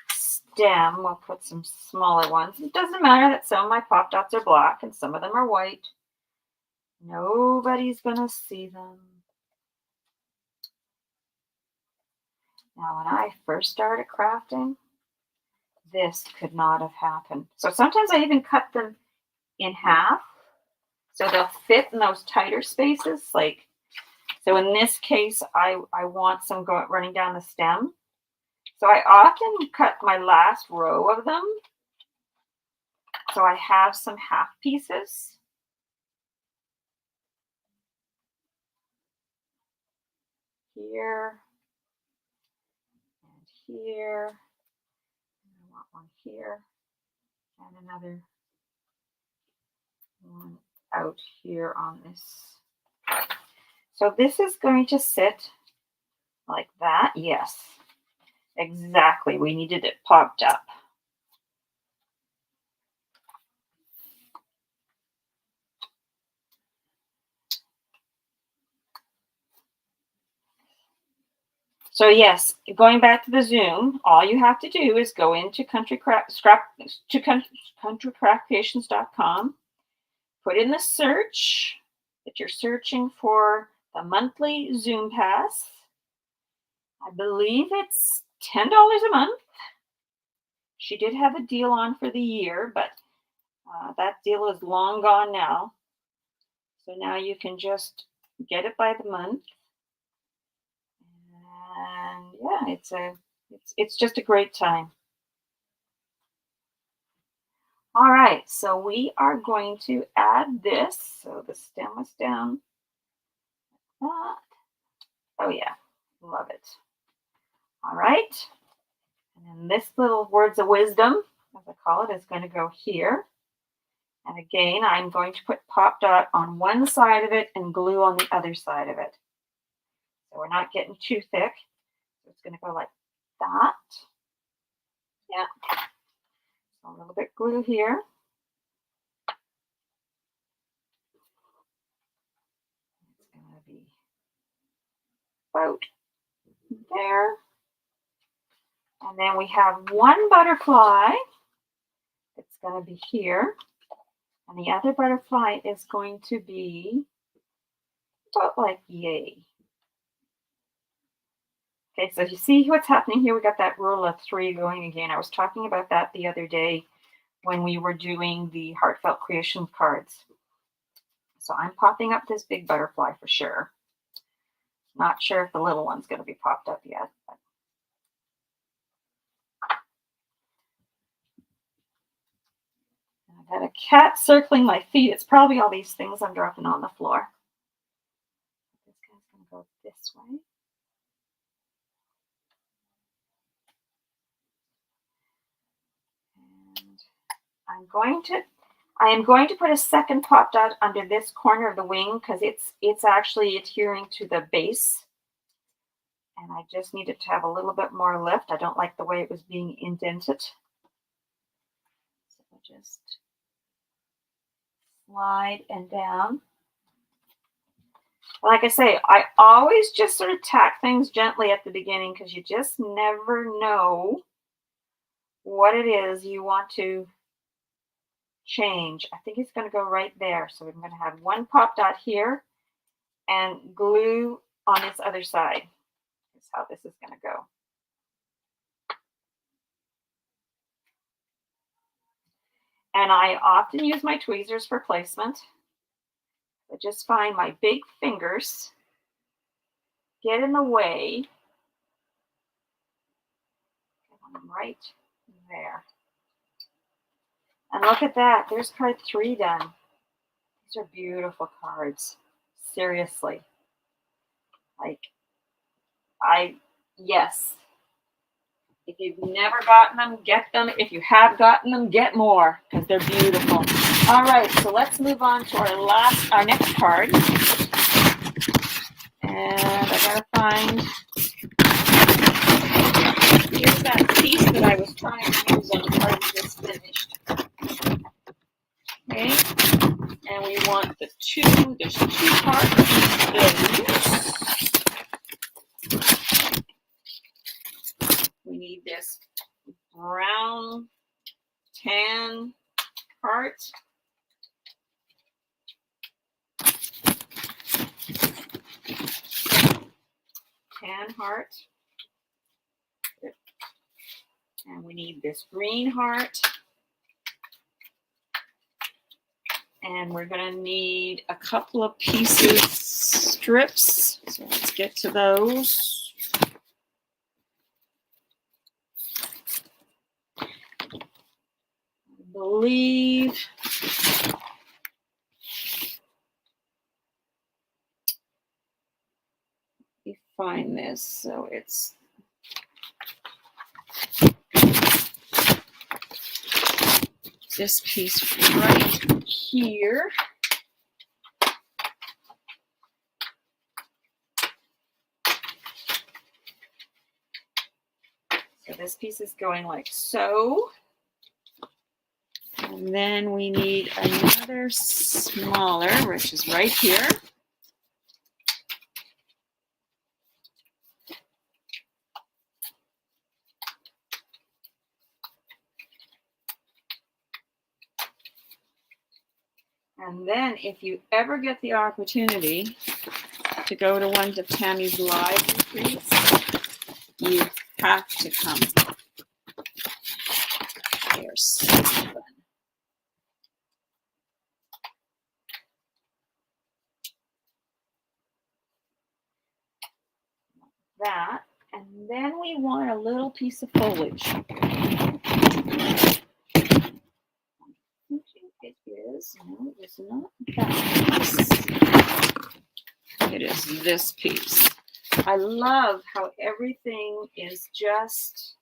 stem, we'll put some smaller ones. It doesn't matter that some of my pop dots are black and some of them are white. Nobody's going to see them. Now, when I first started crafting, this could not have happened. So sometimes I even cut them in half so they'll fit in those tighter spaces. Like, so in this case, I want some running down the stem. So I often cut my last row of them. So I have some half pieces. Here and here. I want one here and another one out here on this. So this is going to sit like that. Yes, exactly. We needed it popped up. So yes, going back to the Zoom, all you have to do is go into countrycraftcations.com, put in the search that you're searching for the monthly Zoom pass. I believe it's $10 a month. She did have a deal on for the year, but that deal is long gone now. So now you can just get it by the month. And yeah, it's just a great time. All right, so we are going to add this. So the stem is down. Oh yeah, love it. All right, and then this little words of wisdom, as I call it, is going to go here. And again, I'm going to put pop dot on one side of it and glue on the other side of it. So we're not getting too thick. So it's going to go like that. Yeah. So a little bit glue here. about there. And then we have one butterfly. It's going to be here. And the other butterfly is going to be about like yay. Okay, so you see what's happening here? We got that rule of 3 going again. I was talking about that the other day when we were doing the Heartfelt Creation cards. So I'm popping up this big butterfly for sure. Not sure if the little one's going to be popped up yet. But I've got a cat circling my feet. It's probably all these things I'm dropping on the floor. This guy's going to go this way. And I am going to put a second pop dot under this corner of the wing because it's actually adhering to the base. And I just need it to have a little bit more lift. I don't like the way it was being indented. So I'll just slide and down. Like I say, I always just sort of tack things gently at the beginning because you just never know what it is you want to change. I think it's going to go right there. So I'm going to have one pop dot here and glue on this other side. That's how this is going to go. And I often use my tweezers for placement. I just find my big fingers get in the way. Get them right there. And look at that. There's card 3 done. These are beautiful cards. Seriously. Like, yes. If you've never gotten them, get them. If you have gotten them, get more because they're beautiful. All right, so let's move on to our next card. And I gotta find, here's that piece that I was trying to use on the card we just finished. Okay, and we want there's 2 parts. We need this brown tan part. Tan heart. And we need this green heart. And we're going to need a couple of pieces, strips. So let's get to those. I believe we find this. So it's this piece right here. So this piece is going like so. And then we need another smaller, which is right here. And then if you ever get the opportunity to go to one of Tammy's live retreats, you have to come. They're so fun. That, and then we want a little piece of foliage. It is, no, it's not that piece. It is this piece. I love how everything is just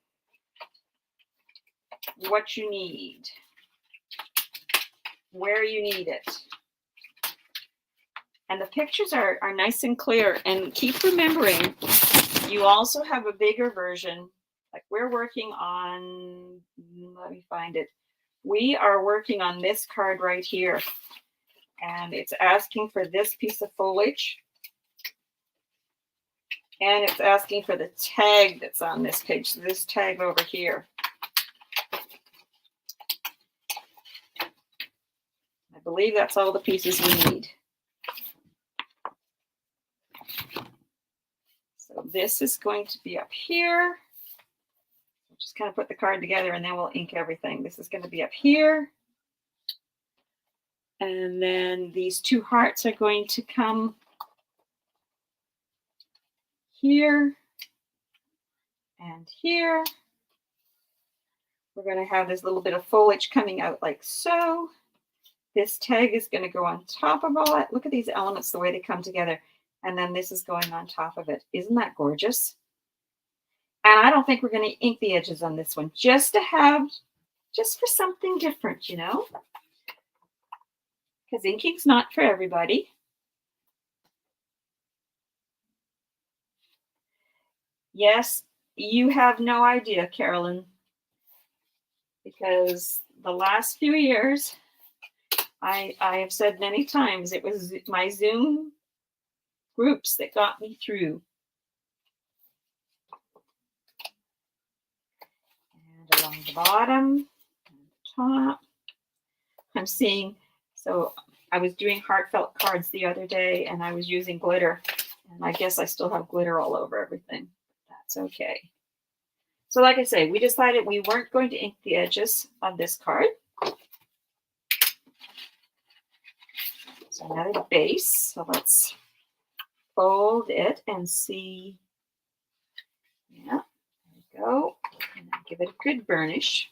what you need, where you need it. And the pictures are nice and clear. And keep remembering, you also have a bigger version. Like we're working on, let me find it. We are working on this card right here. And it's asking for this piece of foliage. And it's asking for the tag that's on this page. So this tag over here. I believe that's all the pieces we need. So this is going to be up here. Just kind of put the card together and then we'll ink everything. This is going to be up here. And then these two hearts are going to come here and here. We're going to have this little bit of foliage coming out like so. This tag is going to go on top of all that. Look at these elements, the way they come together. And then this is going on top of it. Isn't that gorgeous? And I don't think we're going to ink the edges on this one, just for something different, you know? Because inking's not for everybody. Yes, you have no idea, Carolyn, because the last few years, I have said many times, it was my Zoom groups that got me through. And along the bottom, and the top, I'm seeing, so I was doing heartfelt cards the other day and I was using glitter, and I guess I still have glitter all over everything. That's okay. So like I say, we decided we weren't going to ink the edges on this card. So another base. So let's fold it and see. Yeah, there we go. And give it a good burnish.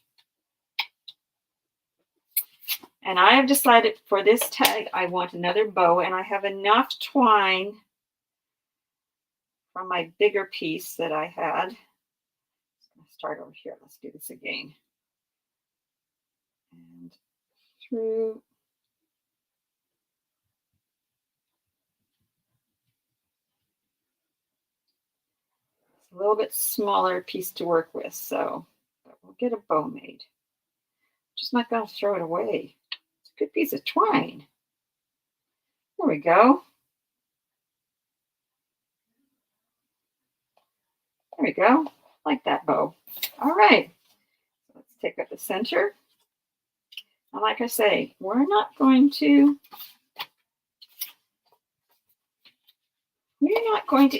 And I have decided for this tag, I want another bow, and I have enough twine from my bigger piece that I had. I'm going to start over here. Let's do this again. And through. A little bit smaller piece to work with, so but we'll get a bow made. Just not going to throw it away. It's a good piece of twine. There we go. There we go. Like that bow. All right. Let's take up the center. And like I say, we're not going to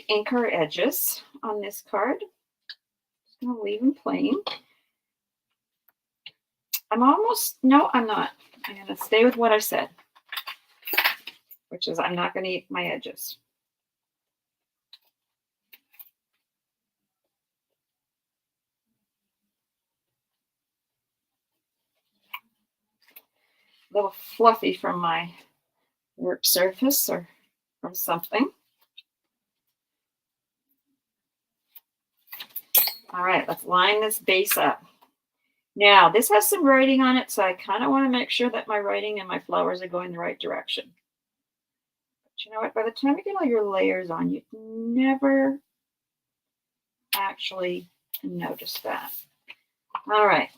ink our edges on this card. Just going to leave them plain. No, I'm not. I'm going to stay with what I said, which is I'm not going to ink my edges. A little fluffy from my work surface or from something. All right, let's line this base up. Now, this has some writing on it, so I kind of want to make sure that my writing and my flowers are going the right direction. But you know what? By the time you get all your layers on, you never actually notice that. All right.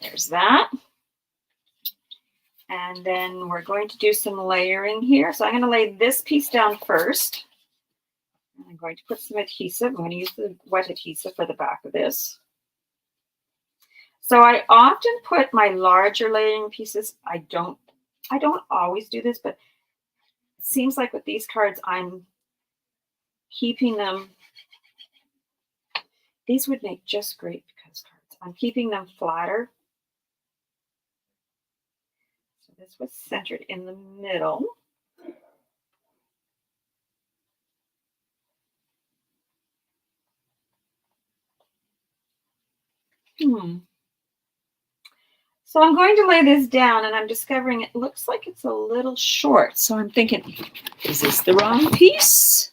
There's that. And then we're going to do some layering here. So I'm going to lay this piece down first. I'm going to put some adhesive. I'm going to use the wet adhesive for the back of this. So I often put my larger layering pieces. I don't always do this, but it seems like with these cards, I'm keeping them. These would make just great because cards. I'm keeping them flatter. So this was centered in the middle. So I'm going to lay this down, and I'm discovering it looks like it's a little short. So I'm thinking, is this the wrong piece?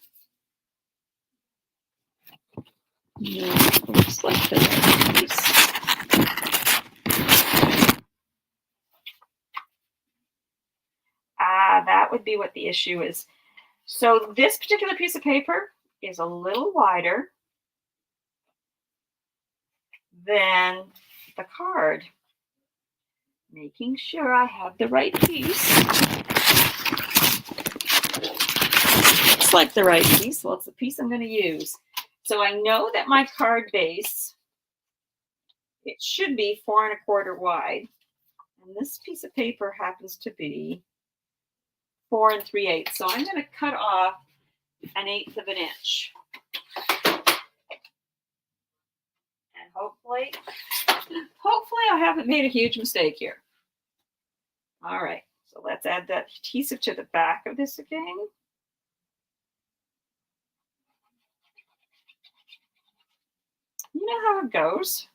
No, it looks like the right piece. That would be what the issue is. So this particular piece of paper is a little wider than the card. Making sure I have the right piece. like the right piece. Well, it's the piece I'm going to use. So I know that my card base, it should be 4 1/4 wide. And this piece of paper happens to be 4 3/8. So I'm going to cut off 1/8 of an inch. And hopefully I haven't made a huge mistake here. All right, so let's add that adhesive to the back of this again. You know how it goes.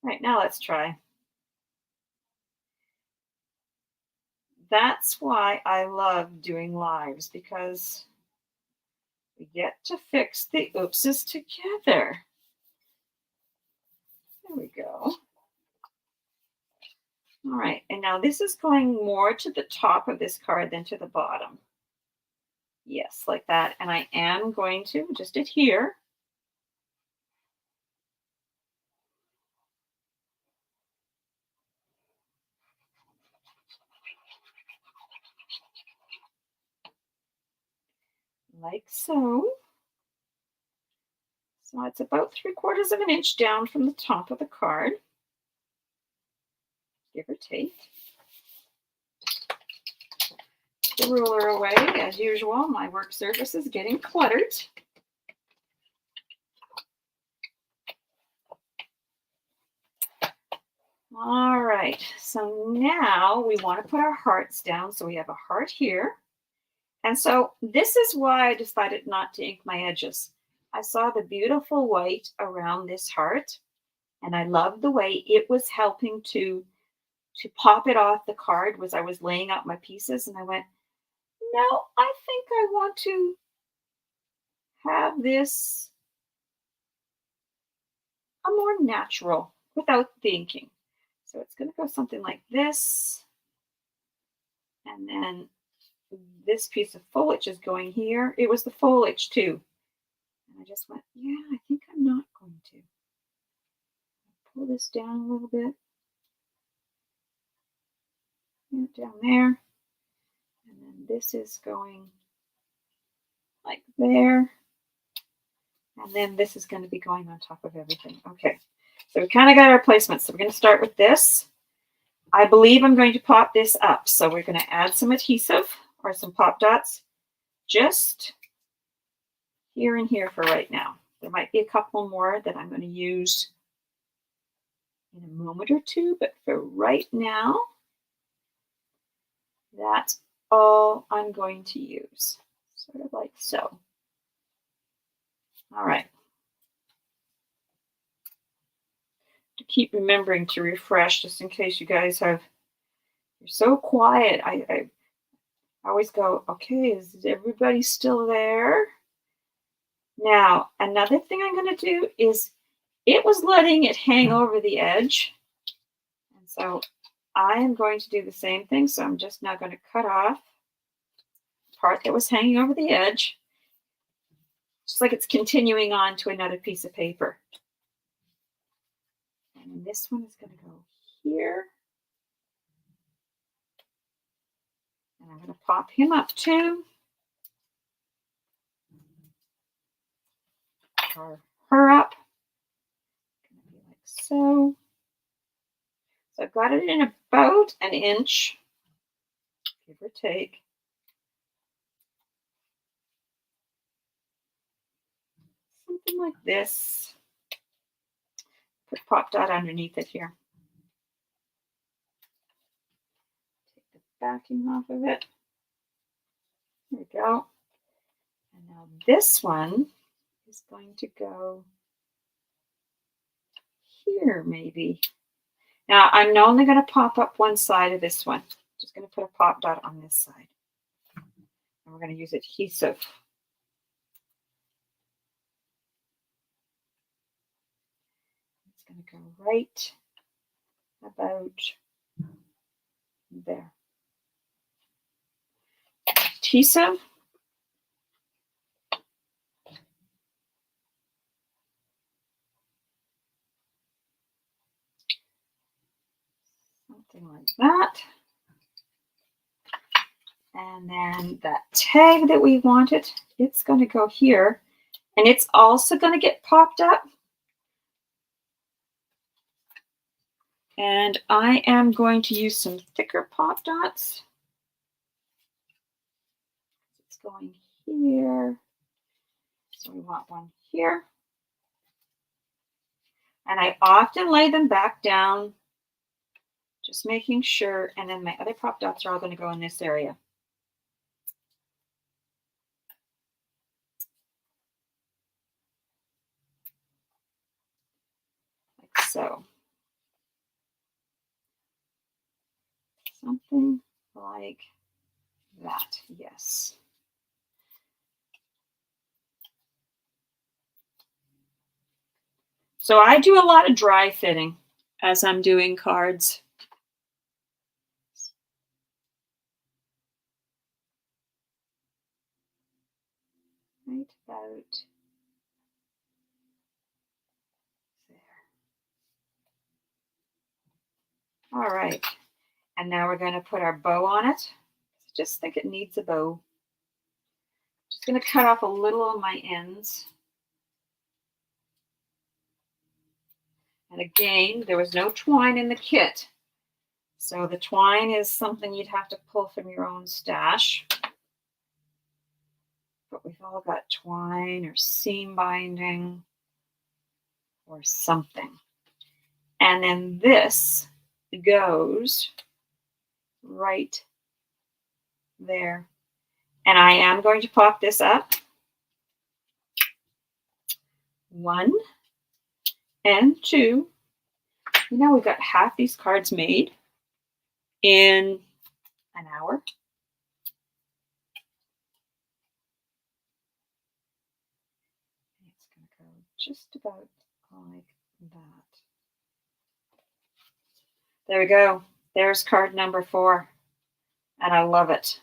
Right, now let's try. That's why I love doing lives, because we get to fix the oopses together. There we go. All right, and now this is going more to the top of this card than to the bottom. Yes, like that. And I am going to just adhere. Like so. So it's about 3/4 of an inch down from the top of the card, give or take. The ruler away, as usual. My work surface is getting cluttered. All right, so now we want to put our hearts down. So we have a heart here. And so this is why I decided not to ink my edges. I saw the beautiful white around this heart, and I loved the way it was helping to pop it off the card as I was laying out my pieces. And I went, no, I think I want to have this a more natural without the inking. So it's going to go something like this. And then this piece of foliage is going here. It was the foliage too. And I just went, yeah, I think I'm not going to. Pull this down a little bit. Down there. And then this is going like there. And then this is going to be going on top of everything. Okay, so we kind of got our placements. So we're going to start with this. I believe I'm going to pop this up. So we're going to add some adhesive or some pop dots just here and here for right now. There might be a couple more that I'm going to use in a moment or two, but for right now, that's all I'm going to use. Sort of like so. All right. To keep remembering to refresh, just in case you guys you're so quiet. I always go, okay, is everybody still there? Now, another thing I'm going to do is, it was letting it hang over the edge. And so I am going to do the same thing. So I'm just now going to cut off the part that was hanging over the edge. Just like it's continuing on to another piece of paper. And this one is going to go here. And I'm going to pop him up too. Or her up. Going to be like so. So I've got it in about an inch, give or take. Something like this. Put a pop dot underneath it here. Take the backing off of it. There we go. And now this one is going to go here, maybe. Now I'm only going to pop up one side of this one. Just going to put a pop dot on this side. And we're going to use adhesive. It's going to go right about there. Adhesive. Something like that. And And then that tag that we wanted, it's going to go here. And it's also going to get popped up. And I am going to use some thicker pop dots. It's going here. So we want one here. And I often lay them back down, just making sure. And then my other pop dots are all going to go in this area. Like so. Something like that, yes. So I do a lot of dry fitting as I'm doing cards. Right about there. All right. And now we're going to put our bow on it. I just think it needs a bow. Just going to cut off a little of my ends. And again, there was no twine in the kit. So the twine is something you'd have to pull from your own stash. But we've all got twine or seam binding or something. And then this goes right there. And I am going to pop this up. 1 and 2. You know, we've got half these cards made in an hour. It's going to go just about like that. There we go. There's card number 4. And I love it.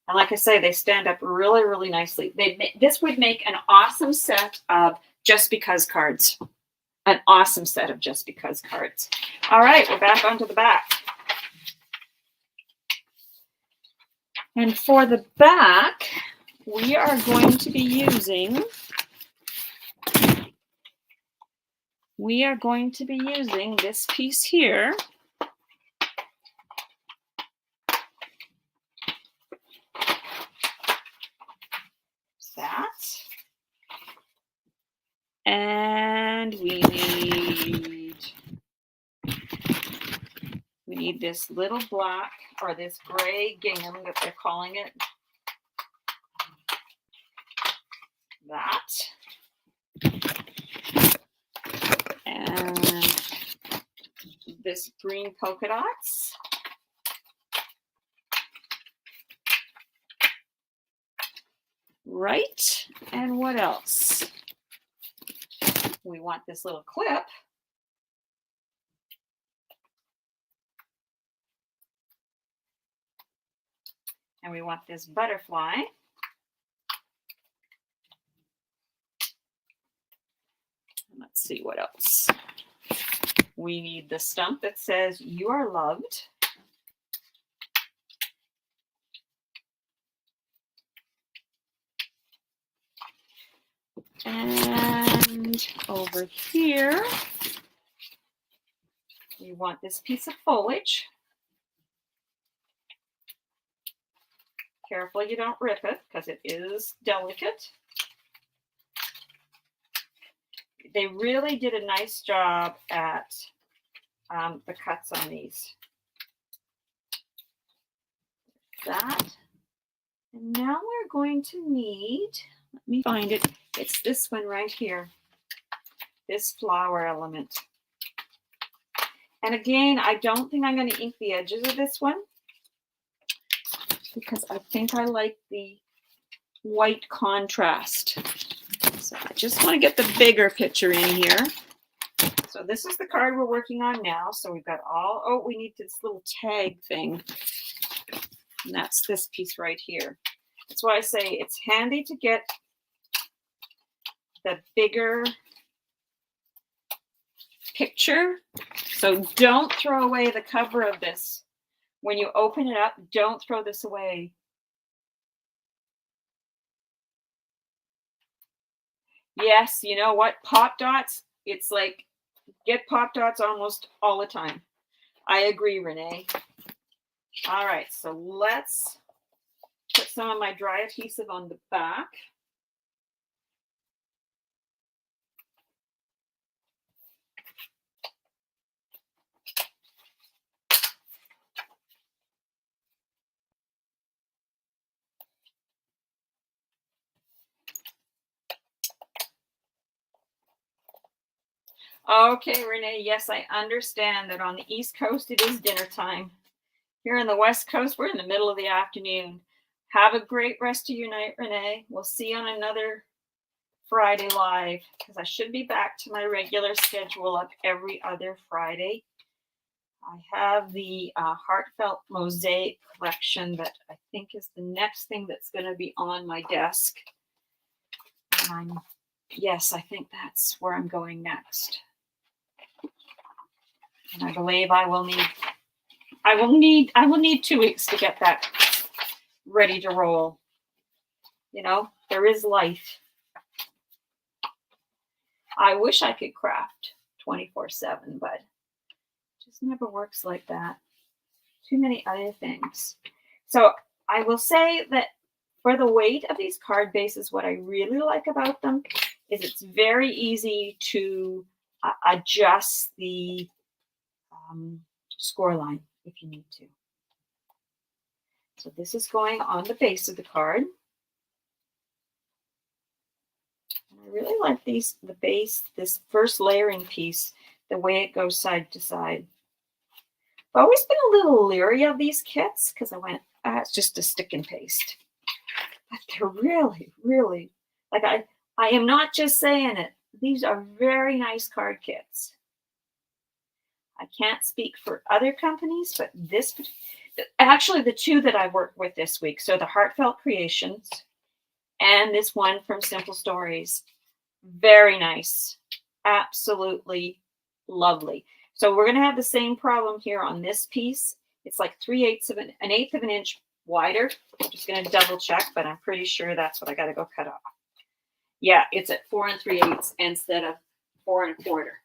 And like I say, they stand up really, really nicely. This would make an awesome set of Just Because cards. An awesome set of Just Because cards. All right, we're back onto the back. And for the back, we are going to be using this piece here. That. And we need this little black or this gray gingham that they're calling it. That. And this green polka dots. Right. And what else? We want this little clip. And we want this butterfly. And let's see what else. We need the stump that says "You are loved." And over here, we want this piece of foliage. Careful you don't rip it because it is delicate. They really did a nice job at the cuts on these. That. And now we're going to need, let me find it. It's this one right here. This flower element. And again, I don't think I'm going to ink the edges of this one because I think I like the white contrast. So I just want to get the bigger picture in here. So this is the card we're working on now. So we've got we need this little tag thing. And that's this piece right here. That's why I say it's handy to get the bigger picture. So don't throw away the cover of this When you open it up, don't throw this away. Yes, you know what? Pop dots, it's like get pop dots almost all the time. I agree, Renee. All right, so let's put some of my dry adhesive on the back. Okay, Renee, yes, I understand that on the East Coast it is dinner time. Here on the West Coast, we're in the middle of the afternoon. Have a great rest of your night, Renee. We'll see you on another Friday live, because I should be back to my regular schedule of every other Friday. I have the Heartfelt Mosaic collection that I think is the next thing that's going to be on my desk. And yes, I think that's where I'm going next. And I believe I will need 2 weeks to get that ready to roll. You know, there is life. I wish I could craft 24/7, but it just never works like that. Too many other things. So I will say that for the weight of these card bases, what I really like about them is it's very easy to adjust the score line if you need to. So this is going on the base of the card. And I really like the base, this first layering piece, the way it goes side to side. I've always been a little leery of these kits because I went, it's just a stick and paste. But they're really, really, like I am not just saying it. These are very nice card kits. I can't speak for other companies, but actually the two that I worked with this week, so the Heartfelt Creations and this one from Simple Stories, very nice, absolutely lovely. So we're going to have the same problem here on this piece. It's like an eighth of an inch wider. I'm just going to double check, but I'm pretty sure that's what I got to go cut off. Yeah, it's at 4 3/8 instead of 4 1/4.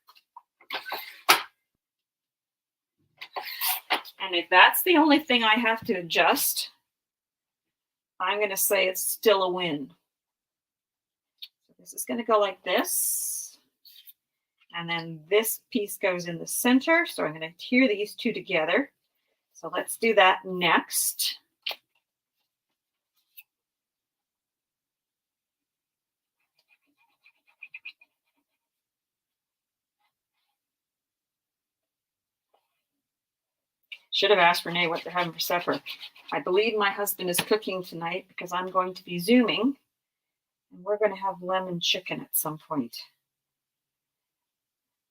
And if that's the only thing I have to adjust, I'm going to say it's still a win. So this is going to go like this. And then this piece goes in the center. So I'm going to tier these two together. So let's do that next. Should have asked Renee what they're having for supper. I believe my husband is cooking tonight because I'm going to be Zooming. And we're going to have lemon chicken at some point.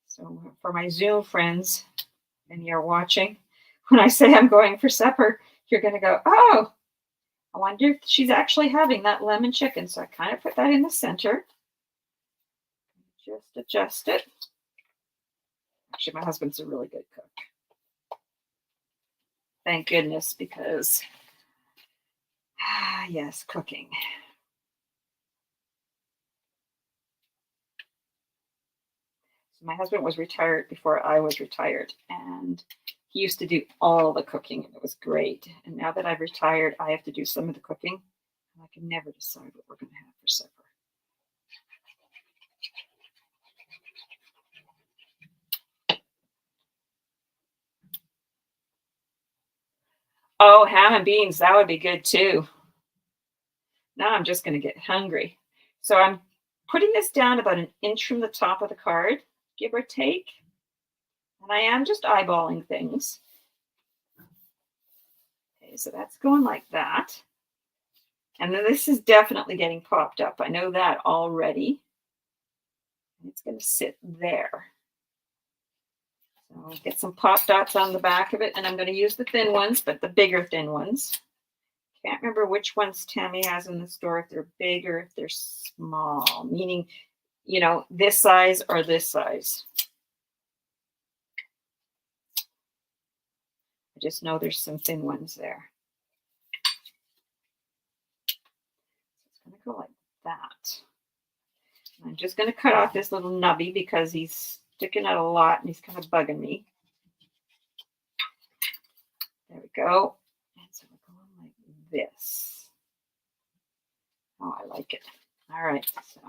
So for my Zoom friends, and you're watching, when I say I'm going for supper, you're going to go, oh, I wonder if she's actually having that lemon chicken. So I kind of put that in the center. Just adjust it. Actually, my husband's a really good cook. Thank goodness, because, yes, cooking. So my husband was retired before I was retired, and he used to do all the cooking, and it was great. And now that I've retired, I have to do some of the cooking, and I can never decide what we're going to have for supper. Oh, ham and beans, that would be good too. Now I'm just going to get hungry. So I'm putting this down about an inch from the top of the card, give or take. And I am just eyeballing things. Okay, so that's going like that. And then this is definitely getting popped up. I know that already. It's going to sit there. So I'll get some pop dots on the back of it, and I'm going to use the thin ones, but the bigger thin ones. Can't remember which ones Tammy has in the store, if they're big or if they're small, meaning, you know, this size or this size. I just know there's some thin ones there. It's going to go like that. I'm just going to cut off this little nubby because he's sticking out a lot and he's kind of bugging me. There we go. And so we're going like this. Oh, I like it. All right, so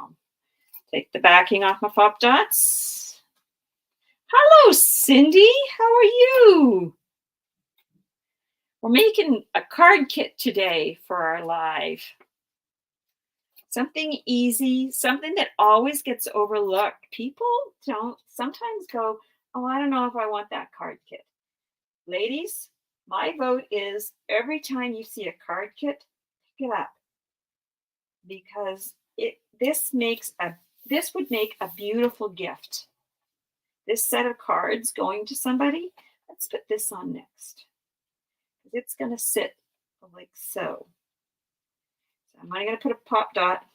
take the backing off my pop dots. Hello, Cindy. How are you? We're making a card kit today for our live. Something easy, something that always gets overlooked. People don't sometimes go, oh, I don't know if I want that card kit. Ladies, my vote is every time you see a card kit, pick it up. Because this would make a beautiful gift. This set of cards going to somebody, let's put this on next. It's going to sit like so. So I'm only going to put a pop dot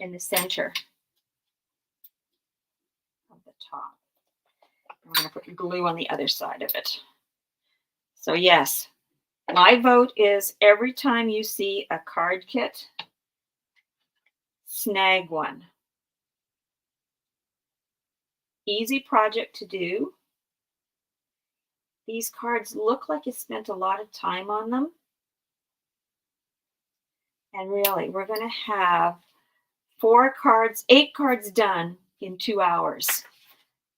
in the center of the top. I'm going to put glue on the other side of it. So yes, my vote is every time you see a card kit, snag one. Easy project to do. These cards look like you spent a lot of time on them. And really, we're going to have 8 cards done in 2 hours.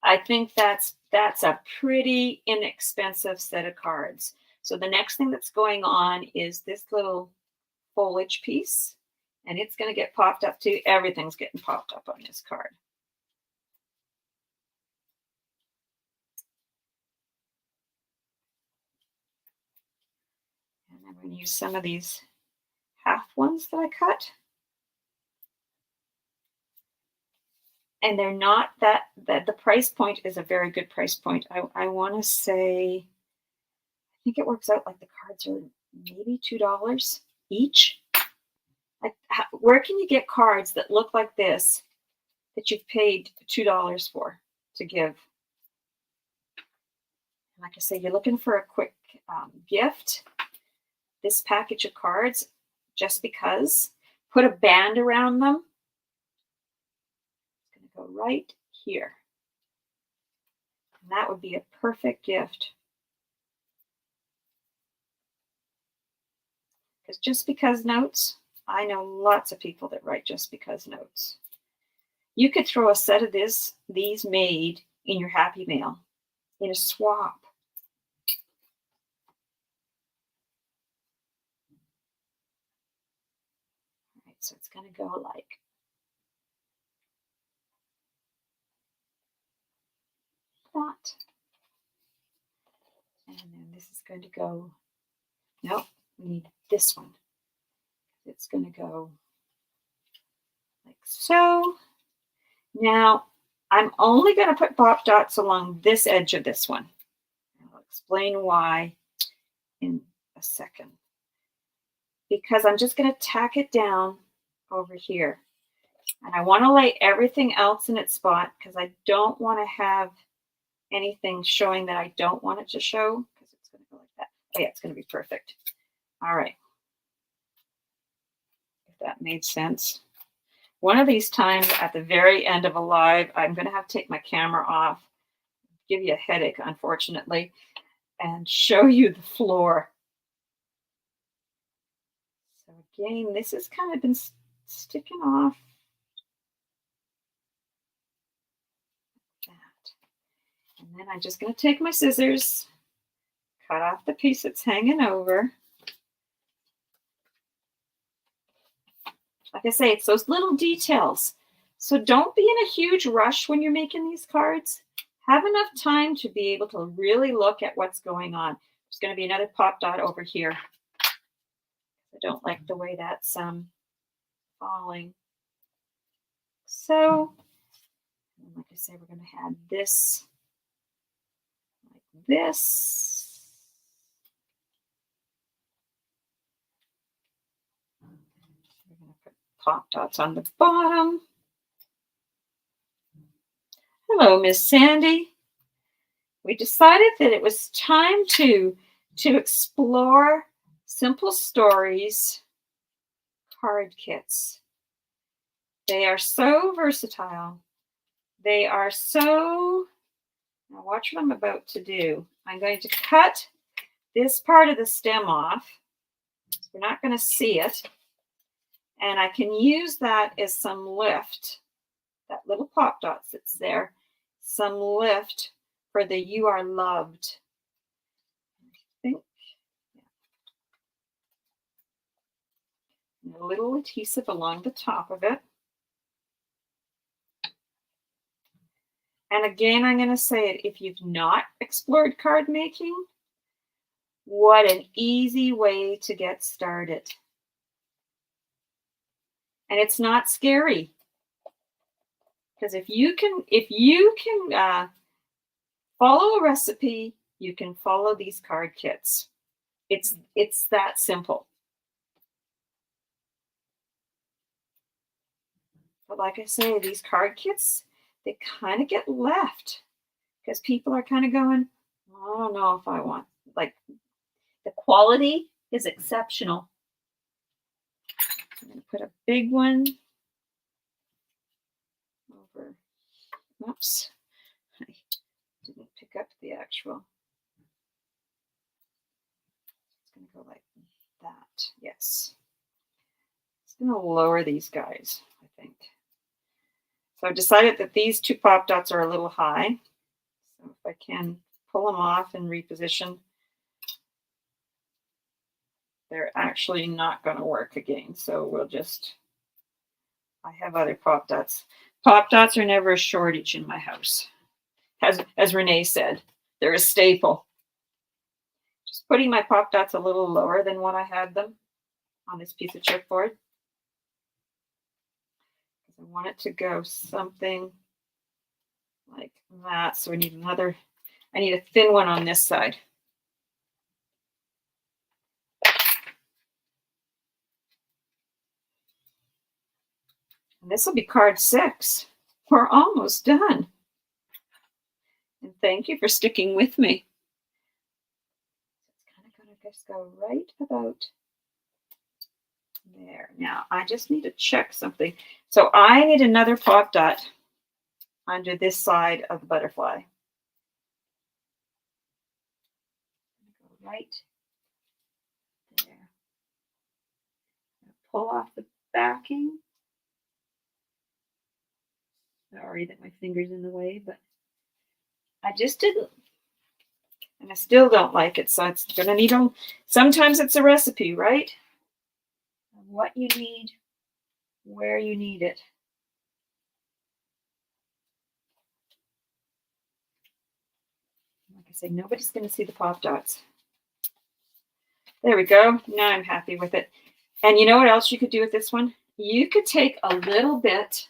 I think that's a pretty inexpensive set of cards. So the next thing that's going on is this little foliage piece, and it's going to get popped up too. Everything's getting popped up on this card. And I'm going to use some of these half ones that I cut. And they're not that the price point is a very good price point. I want to say, I think it works out like the cards are maybe $2 each. Like, where can you get cards that look like this that you've paid $2 for to give? Like I say, you're looking for a quick gift. This package of cards, just because, put a band around them. It's going to go right here. And that would be a perfect gift. Because just because notes, I know lots of people that write just because notes. You could throw a set of these made in your Happy Mail, in a swap. All right, so it's going to go like that. And then this is going to go, nope, we need this one. It's going to go like so. Now, I'm only going to put pop dots along this edge of this one. I'll explain why in a second. Because I'm just going to tack it down over here. And I want to lay everything else in its spot because I don't want to have anything showing that I don't want it to show, because it's going to go like that. Oh yeah, it's going to be perfect. All right. If that made sense. One of these times at the very end of a live, I'm going to have to take my camera off, give you a headache, unfortunately, and show you the floor. So again, this has kind of been sticking off. Like that. And then I'm just going to take my scissors, cut off the piece that's hanging over. Like I say, it's those little details. So don't be in a huge rush when you're making these cards. Have enough time to be able to really look at what's going on. There's going to be another pop dot over here. I don't like the way that's falling. So, like I say, we're going to add this like this. We're going to put pop dots on the bottom. Hello, Miss Sandy. we decided that it was time to explore Simple Stories card kits. They are so versatile. They are so, now watch what I'm about to do. I'm going to cut this part of the stem off. We're not going to see it. And I can use that as some lift. That little pop dot that's there. Some lift for the "You Are Loved." I think. And a little adhesive along the top of it. And again, I'm going to say it, if you've not explored card making, what an easy way to get started. And it's not scary. Because if you can follow a recipe, you can follow these card kits. It's that simple. But like I say, these card kits, they kind of get left because people are kind of going, I don't know if I want, like, the quality is exceptional. I'm going to put a big one over. Oops, I didn't pick up the actual. It's going to go like that. Yes. It's going to lower these guys, I think. So I've decided that these two pop dots are a little high. So if I can pull them off and reposition, they're actually not going to work again. So we'll just, I have other pop dots. Pop dots are never a shortage in my house. As Renee said, they're a staple. Just putting my pop dots a little lower than what I had them on this piece of chipboard. I want it to go something like that. So I need a thin one on this side. And this will be card 6. We're almost done. And thank you for sticking with me. It's kind of going to just go right about there. Now, I just need to check something. So I need another pop dot under this side of the butterfly. Go right there. Pull off the backing. Sorry that my finger's in the way, but I just didn't. And I still don't like it, so it's going to need them. Sometimes it's a recipe, right? What you need, where you need it. Like I say, nobody's going to see the pop dots. There we go. Now I'm happy with it. And you know what else you could do with this one? You could take a little bit.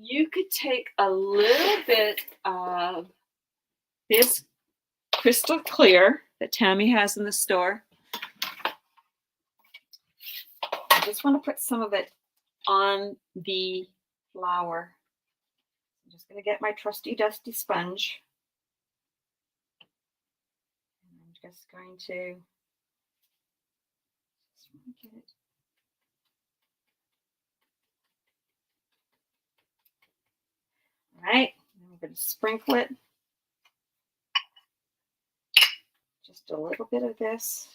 You could take a little bit of this crystal clear that Tammy has in the store. I just want to put some of it on the flower. I'm just going to get my trusty dusty sponge. I'm just going to get it. All right, now I'm going to sprinkle it. Just a little bit of this.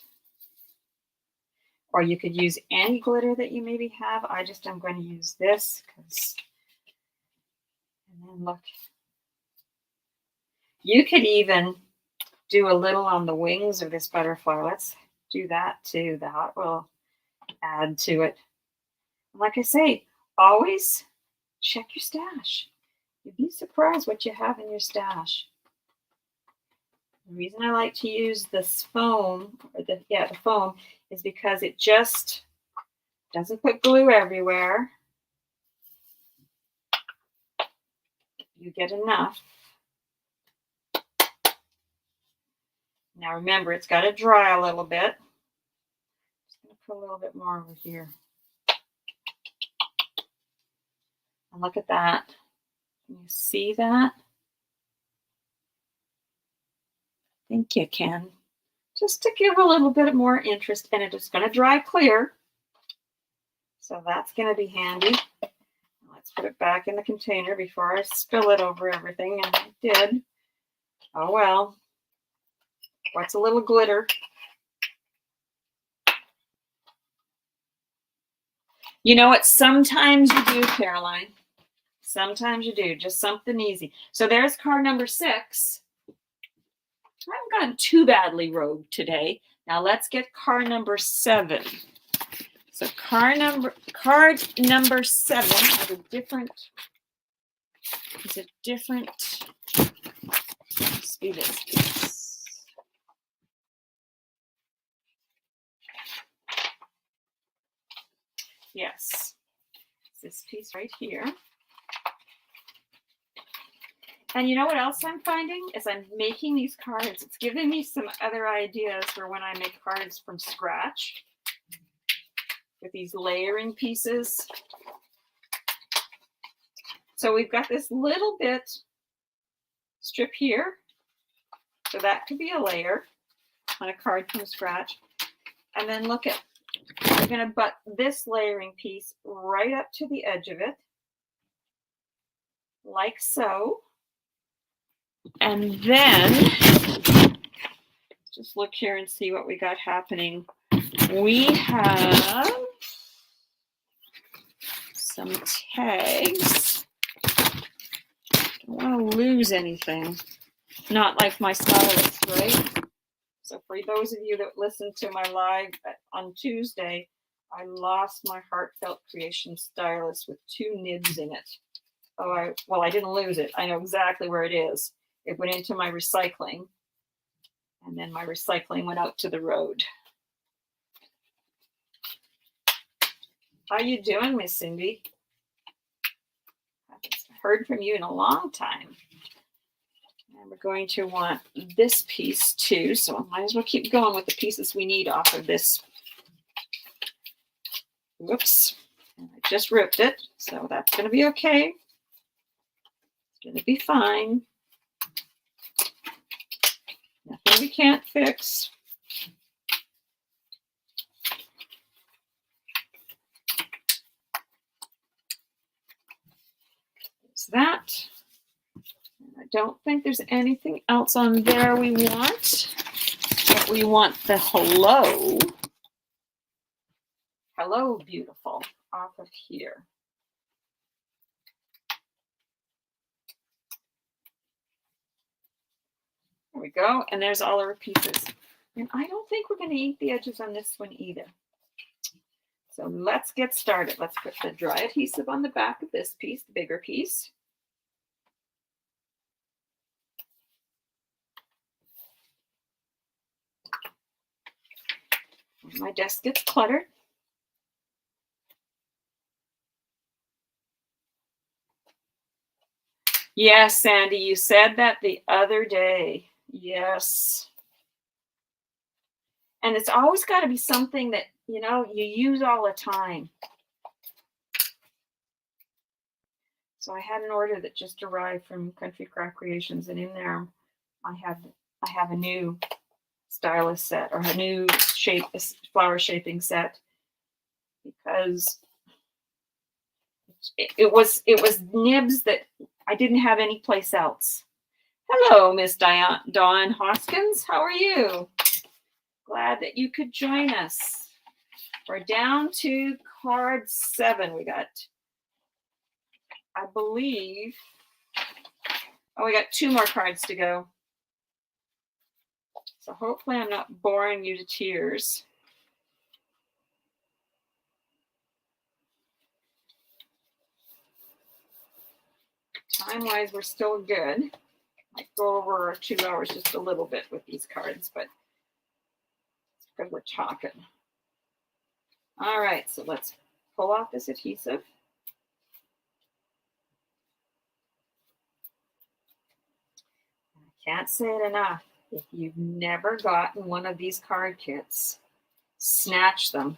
Or you could use any glitter that you maybe have. I just am going to use this because, and then look. You could even do a little on the wings of this butterfly. Let's do that too. That will add to it. Like I say, always check your stash. You'd be surprised what you have in your stash. The reason I like to use this foam, or the foam, is because it just doesn't put glue everywhere. You get enough. Now remember, it's got to dry a little bit. Just going to put a little bit more over here. And look at that. Can you see that? think you can. Just to give a little bit more interest, and it is going to dry clear. So that's going to be handy. Let's put it back in the container before I spill it over everything, and I did. Oh well. What's a little glitter? You know what? Sometimes you do, Caroline. Sometimes you do. Just something easy. So there's card number 6. I haven't gotten too badly rogued today. Now let's get card number 7. So card number 7 has a different. Let's do this piece. Yes, this piece right here. And you know what else I'm finding? As I'm making these cards, it's giving me some other ideas for when I make cards from scratch with these layering pieces. So we've got this little bit strip here. So that could be a layer on a card from scratch. And then look at, we're going to butt this layering piece right up to the edge of it, like so. And then just look here and see what we got happening. We have some tags. Don't want to lose anything. Not like my stylus, right? So for those of you that listened to my live on Tuesday, I lost my Heartfelt Creation stylus with 2 nibs in it. Oh, I didn't lose it. I know exactly where it is. It went into my recycling, and then my recycling went out to the road. How you doing, Miss Cindy? I haven't heard from you in a long time. And we're going to want this piece too, so I might as well keep going with the pieces we need off of this. Whoops, and I just ripped it, so that's going to be okay. It's going to be fine. Nothing we can't fix. There's that. I don't think there's anything else on there we want. But we want the hello. Hello, beautiful, off of here. There we go. And there's all our pieces. And I don't think we're going to eat the edges on this one either. So let's get started. Let's put the dry adhesive on the back of this piece, the bigger piece. My desk gets cluttered. Yes, Sandy, you said that the other day. Yes. And it's always got to be something that, you know, you use all the time. So I had an order that just arrived from Country Craft Creations, and in there I have a new stylus set, or a new flower shaping set, because it was nibs that I didn't have any place else. Hello, Miss Dawn Hoskins. How are you? Glad that you could join us. We're down to card 7. We got, I believe, we got 2 more cards to go. So hopefully I'm not boring you to tears. Time-wise, we're still good. Might go over our 2 hours just a little bit with these cards, but it's because we're talking. All right, so let's pull off this adhesive. I can't say it enough. If you've never gotten one of these card kits, snatch them.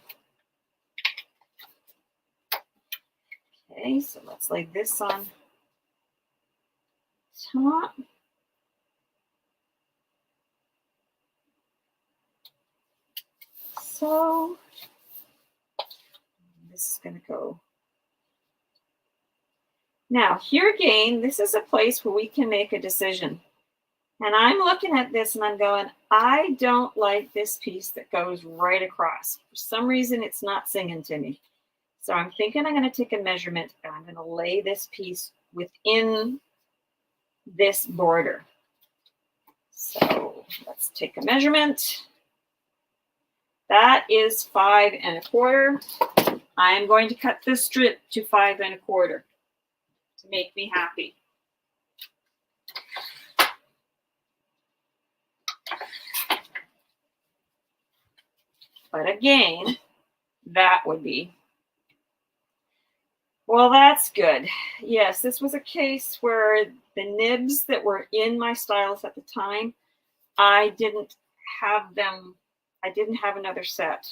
Okay, so let's lay this on top. so. This is going to go. Now, here again, this is a place where we can make a decision. And I'm looking at this and I'm going, I don't like this piece that goes right across. For some reason, it's not singing to me. So I'm thinking I'm going to take a measurement and I'm going to lay this piece within this border. So let's take a measurement. That is 5 1/4. I'm going to cut this strip to 5 1/4 to make me happy. But again, that would be, well, that's good. Yes, this was a case where the nibs that were in my stylus at the time, I didn't have them, I didn't have another set.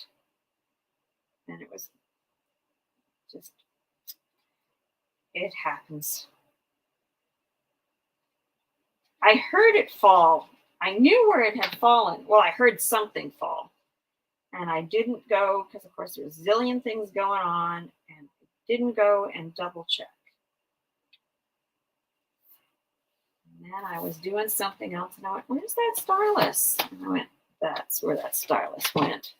And it was just, it happens. I heard it fall. I knew where it had fallen. Well, I heard something fall. And I didn't go, because of course there's a zillion things going on, and I didn't go and double check. And then I was doing something else, and I went, where's that stylus? And I went, that's where that stylus went.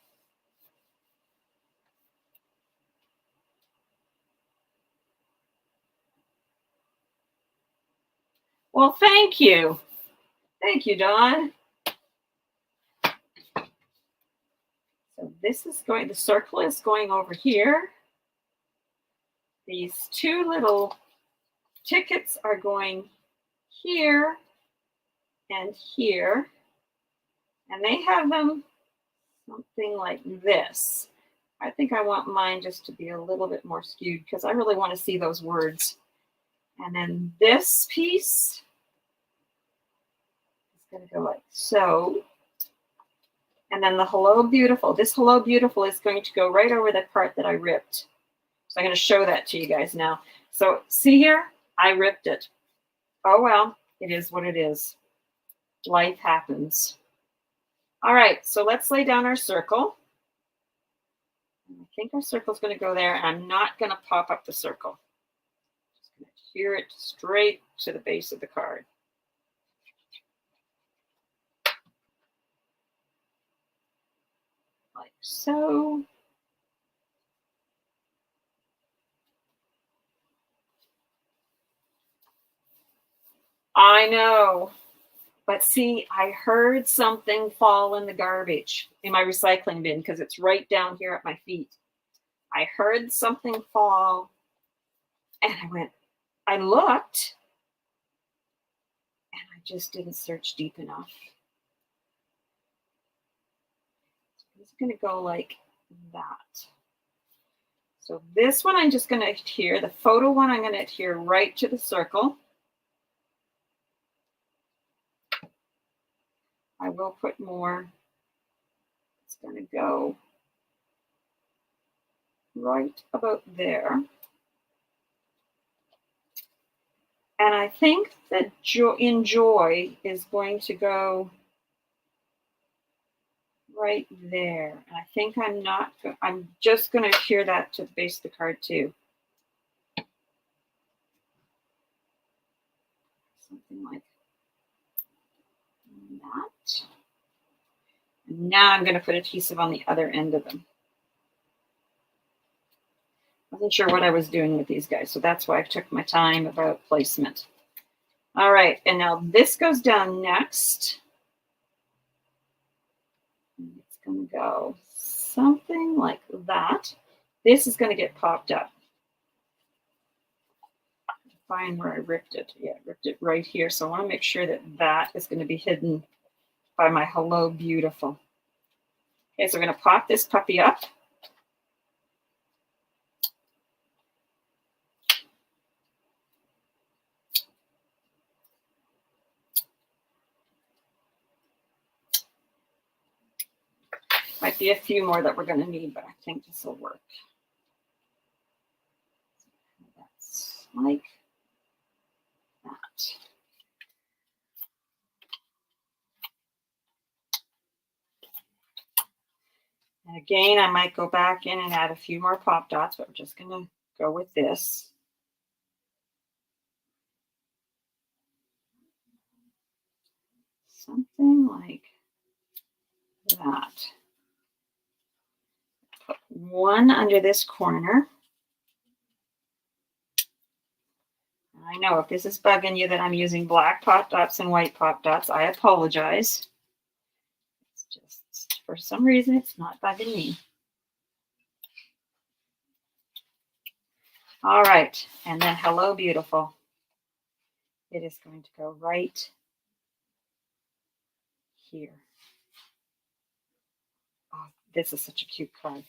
Well, thank you. Thank you, Dawn. So this is going, the circle is going over here. These two little tickets are going here and here. And they have them something like this. I think I want mine just to be a little bit more skewed because I really want to see those words. And then this piece is going to go like so. And then the Hello Beautiful. This Hello Beautiful is going to go right over the part that I ripped. So I'm going to show that to you guys now. So see here, I ripped it. Oh well, it is what it is. Life happens. All right, so let's lay down our circle. I think our circle is going to go there. I'm not going to pop up the circle. Just going to adhere it straight to the base of the card. Like so. I know. But see, I heard something fall in the garbage in my recycling bin because it's right down here at my feet. I heard something fall and I looked and I just didn't search deep enough. It's going to go like that. So this one I'm just going to adhere. The photo one I'm going to adhere right to the circle. I will put more. It's going to go right about there. And I think that Enjoy is going to go right there. And I think I'm just going to adhere that to the base of the card too. Something like that. And now I'm going to put adhesive on the other end of them. I wasn't sure what I was doing with these guys, so that's why I took my time about placement. All right, and now this goes down next. It's going to go something like that. This is going to get popped up. Find where I ripped it. Yeah, I ripped it right here. So I want to make sure that that is going to be hidden by my Hello Beautiful. Okay, so we're going to pop this puppy up. Might be a few more that we're going to need, but I think this will work. That's like that. And again, I might go back in and add a few more pop dots, but we're just going to go with this. Something like that. Put one under this corner. I know if this is bugging you that I'm using black pop dots and white pop dots, I apologize. It's just, for some reason, it's not bugging me. All right, and then hello, beautiful. It is going to go right here. Oh, this is such a cute card.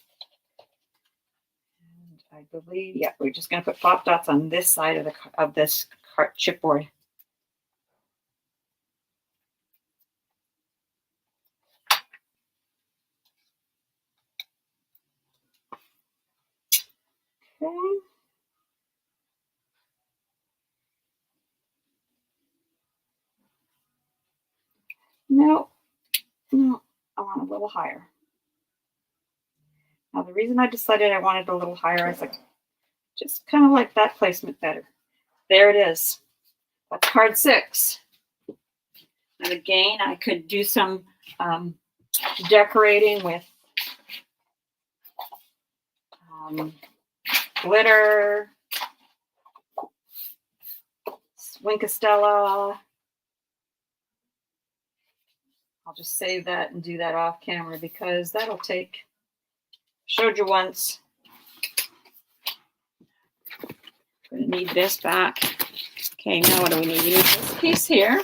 And I believe, yeah, we're just going to put pop dots on this side of this chipboard. Okay. No, I want a little higher. Now, the reason I decided I wanted a little higher is like, just kind of like that placement better. There it is. That's card 6. And again, I could do some decorating with glitter, Winkastella. I'll just save that and do that off camera because that'll take, showed you once. Gonna need this back. Okay, now what do we need? We need this piece here.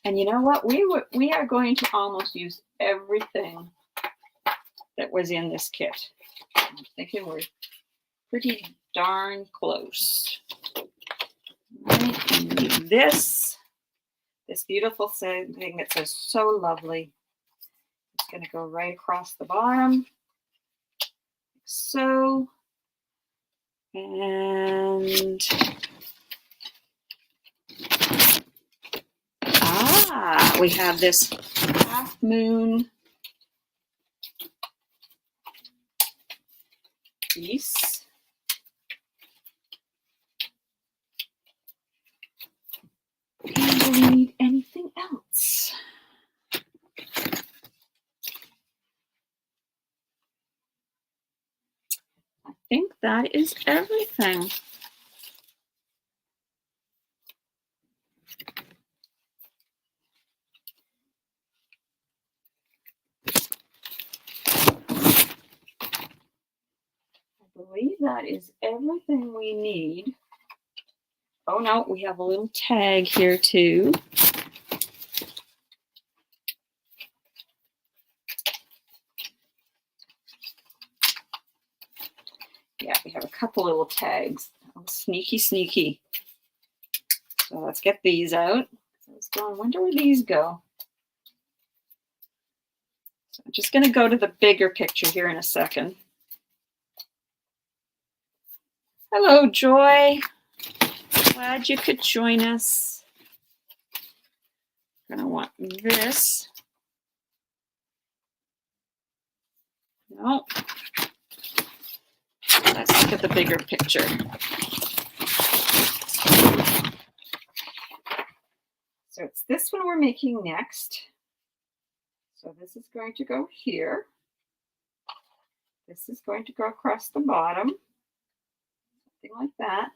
And you know what? We are going to almost use everything that was in this kit. I'm thinking we're pretty darn close. All right, and we need this beautiful thing that says "so lovely." It's going to go right across the bottom, like so. And we have this half moon piece. And do we need anything else? I think that is everything. I believe that is everything we need. Oh no, we have a little tag here too. Yeah, we have a couple little tags. Oh, sneaky, sneaky. So let's get these out. I wonder where these go. So I'm just going to go to the bigger picture here in a second. Hello, Joy. Glad you could join us. I'm going to want this. No. Let's look at the bigger picture. So it's this one we're making next. So this is going to go here. This is going to go across the bottom. Something like that.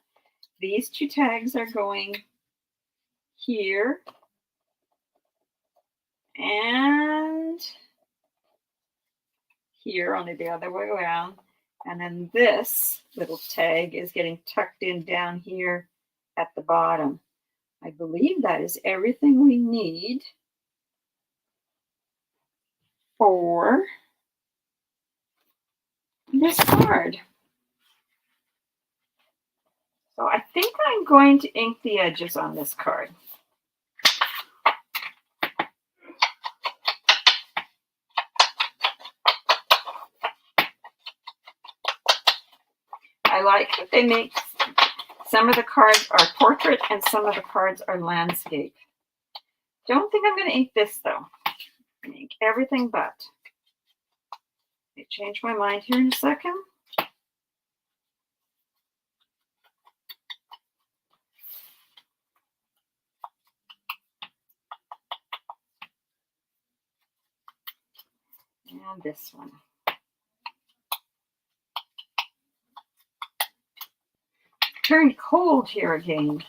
These two tags are going here and here, only the other way around. And then this little tag is getting tucked in down here at the bottom. I believe that is everything we need for this card. So I think I'm going to ink the edges on this card. I like that they make some of the cards are portrait and some of the cards are landscape. Don't think I'm going to ink this though. I'm going to ink everything but. I change my mind here in a second. And this one. Turned cold here again.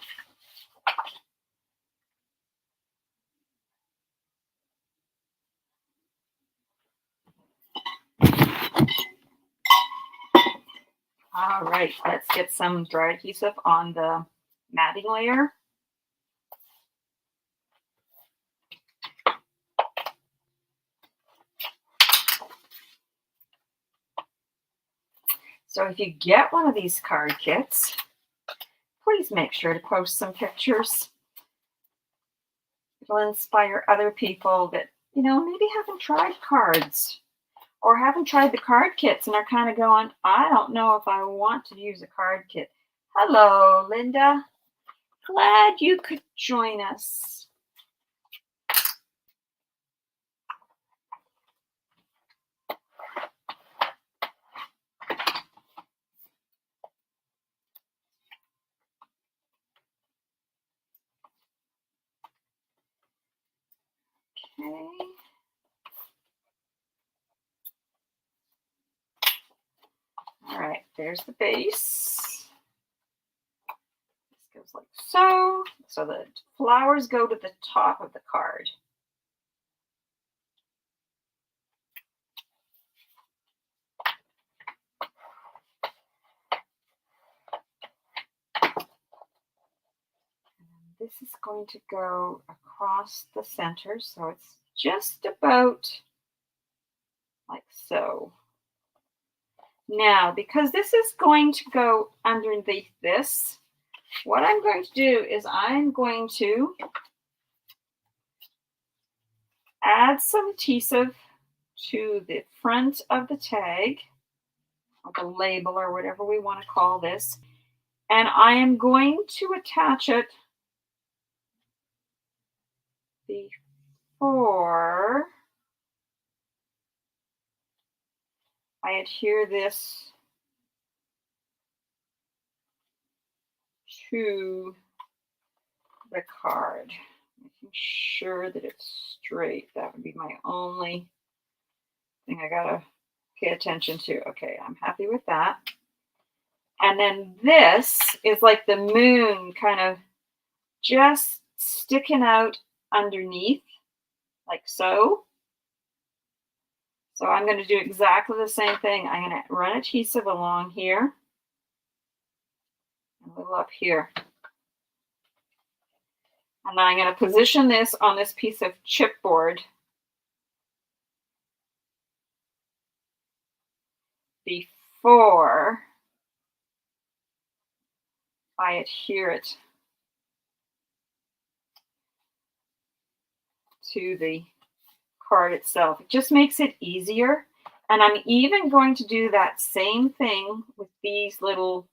All right, let's get some dry adhesive on the matting layer. So if you get one of these card kits, please make sure to post some pictures. It'll inspire other people that, maybe haven't tried cards or haven't tried the card kits and are kind of going, I don't know if I want to use a card kit. Hello, Linda. Glad you could join us. Okay. All right, there's the base. This goes like so. So the flowers go to the top of the card. And this is going to go across the center, so it's just about like so. Now, because this is going to go underneath this, what I'm going to do is I'm going to add some adhesive to the front of the tag, or the label, or whatever we want to call this, and I am going to attach it before I adhere this to the card, making sure that it's straight. That would be my only thing I gotta pay attention to. Okay, I'm happy with that. And then this is like the moon kind of just sticking out underneath, like so. So I'm going to do exactly the same thing. I'm going to run adhesive along here, a little up here. And then I'm going to position this on this piece of chipboard before I adhere it to the card itself. It just makes it easier. And I'm even going to do that same thing with these little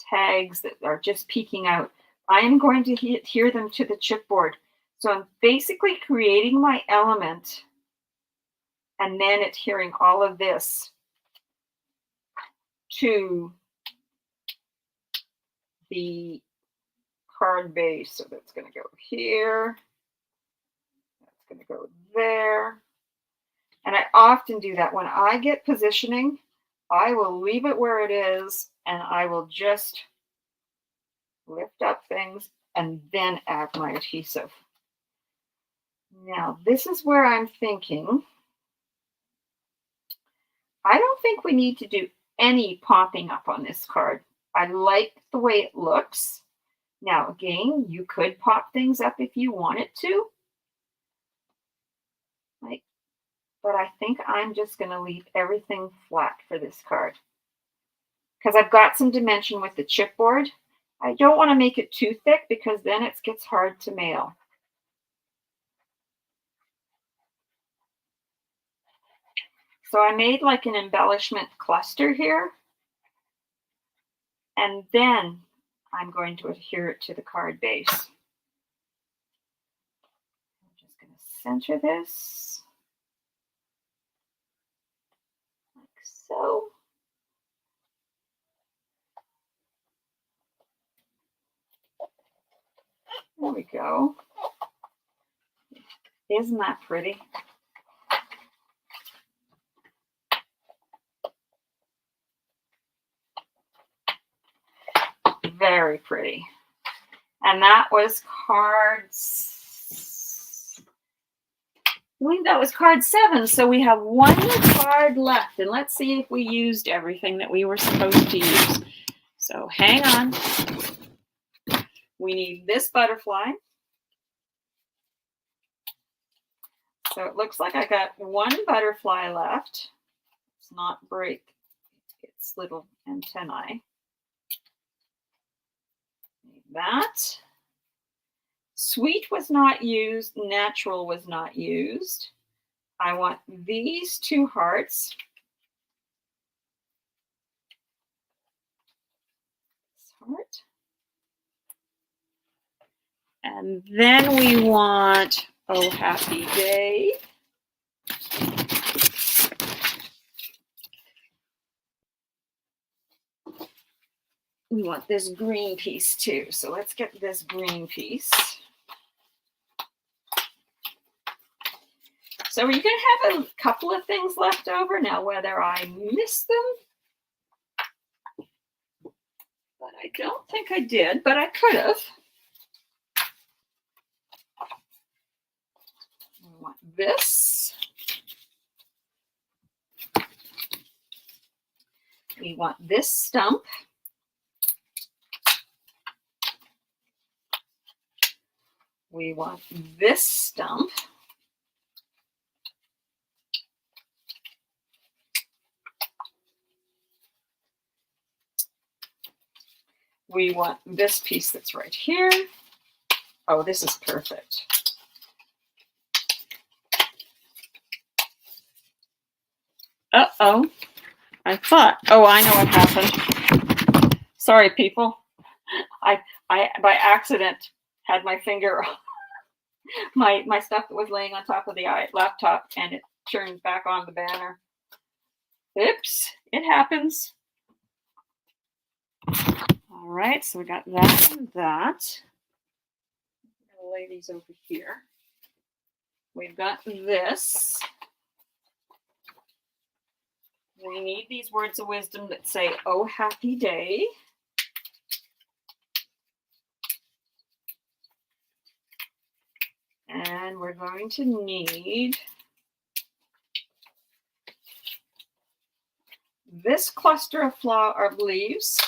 tags that are just peeking out. I am going to adhere them to the chipboard. So I'm basically creating my element and then adhering all of this to the card base. So that's going to go here. That's going to go there. And I often do that. When I get positioning, I will leave it where it is and I will just lift up things and then add my adhesive. Now, this is where I'm thinking, I don't think we need to do any popping up on this card. I like the way it looks. Now, again, you could pop things up if you wanted to. But I think I'm just going to leave everything flat for this card. Because I've got some dimension with the chipboard. I don't want to make it too thick because then it gets hard to mail. So I made like an embellishment cluster here. And then I'm going to adhere it to the card base. Just center this like so. There we go. Isn't that pretty? Very pretty. And that was cards, I believe that was card 7. So we have 1 card left. And let's see if we used everything that we were supposed to use. So hang on. We need this butterfly. So it looks like I got 1 butterfly left. Let's not break its little antennae. That. Sweet was not used, natural was not used. I want these 2 hearts. This heart. And then we want Oh Happy Day. We want this green piece too. So let's get this green piece. So you're going to have a couple of things left over. Now, whether I missed them, but I don't think I did, but I could have. We want this. We want this stump. We want this stump. We want this piece that's right here. Oh, this is perfect. Uh-oh. I thought, oh, I know what happened. Sorry, people. I by accident had my finger my stuff that was laying on top of the laptop, and it turned back on the banner. Oops, it happens. All right, so we got that and that. I'm gonna lay these over here. We've got this. We need these words of wisdom that say, "Oh, happy day." And we're going to need this cluster of leaves.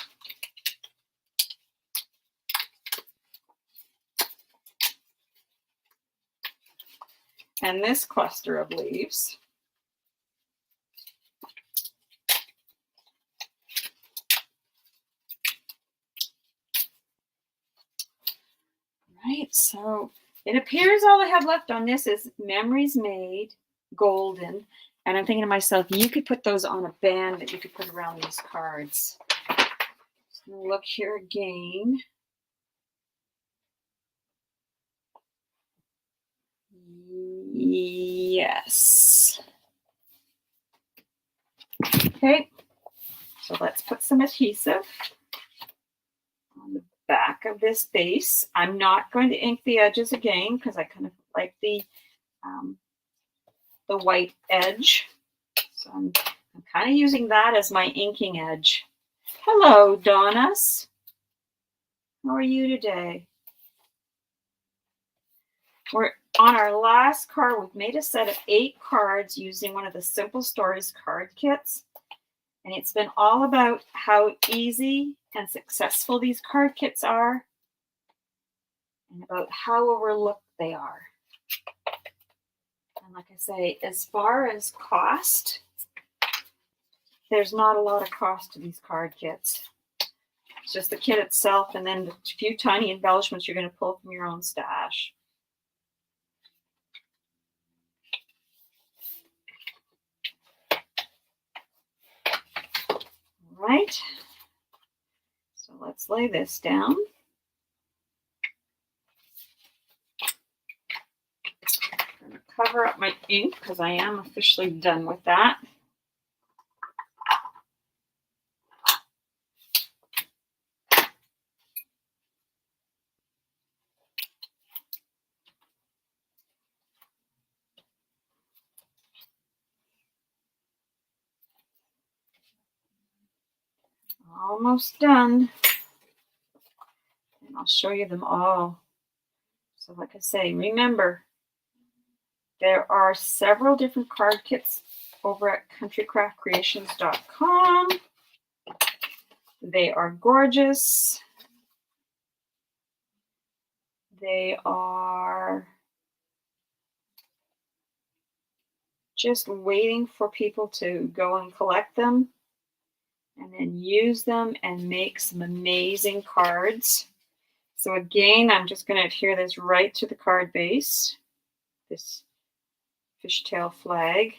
And this cluster of leaves. Right, so it appears all I have left on this is memories made, golden, and I'm thinking to myself, you could put those on a band that you could put around these cards. Just gonna look here again. Yes. Okay, so let's put some adhesive on the back of this base. I'm not going to ink the edges again because I kind of like the white edge. So I'm kind of using that as my inking edge. Hello, Donnas. How are you today? We're on our last card. We've made a set of 8 cards using one of the Simple Stories card kits. And it's been all about how easy and successful these card kits are and about how overlooked they are. And like I say, as far as cost, there's not a lot of cost to these card kits. It's just the kit itself and then the few tiny embellishments you're going to pull from your own stash. All right, so let's lay this down. I'm going to cover up my ink because I am officially done with that. Almost done. And I'll show you them all. So like I say, remember, there are several different card kits over at countrycraftcreations.com. They are gorgeous. They are just waiting for people to go and collect them and then use them and make some amazing cards. So again, I'm just going to adhere this right to the card base, this fishtail flag.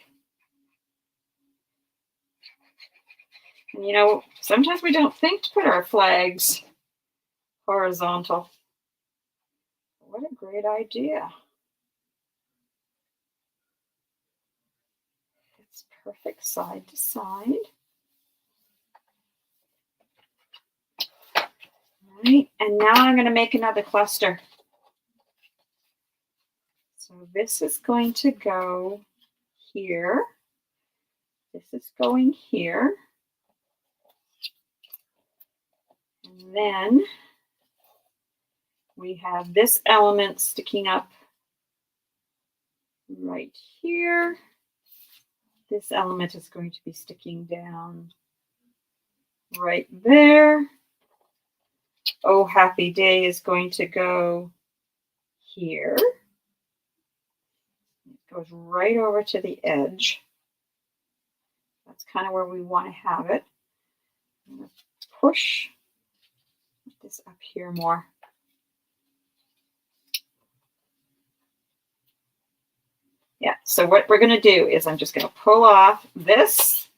And you know, sometimes we don't think to put our flags horizontal. What a great idea. It's perfect side to side. All right, and now I'm going to make another cluster. So this is going to go here. This is going here. And then we have this element sticking up right here. This element is going to be sticking down right there. Oh, Happy Day is going to go here. It goes right over to the edge. That's kind of where we want to have it. I'm going to push this up here more. Yeah, so what we're going to do is I'm just going to pull off this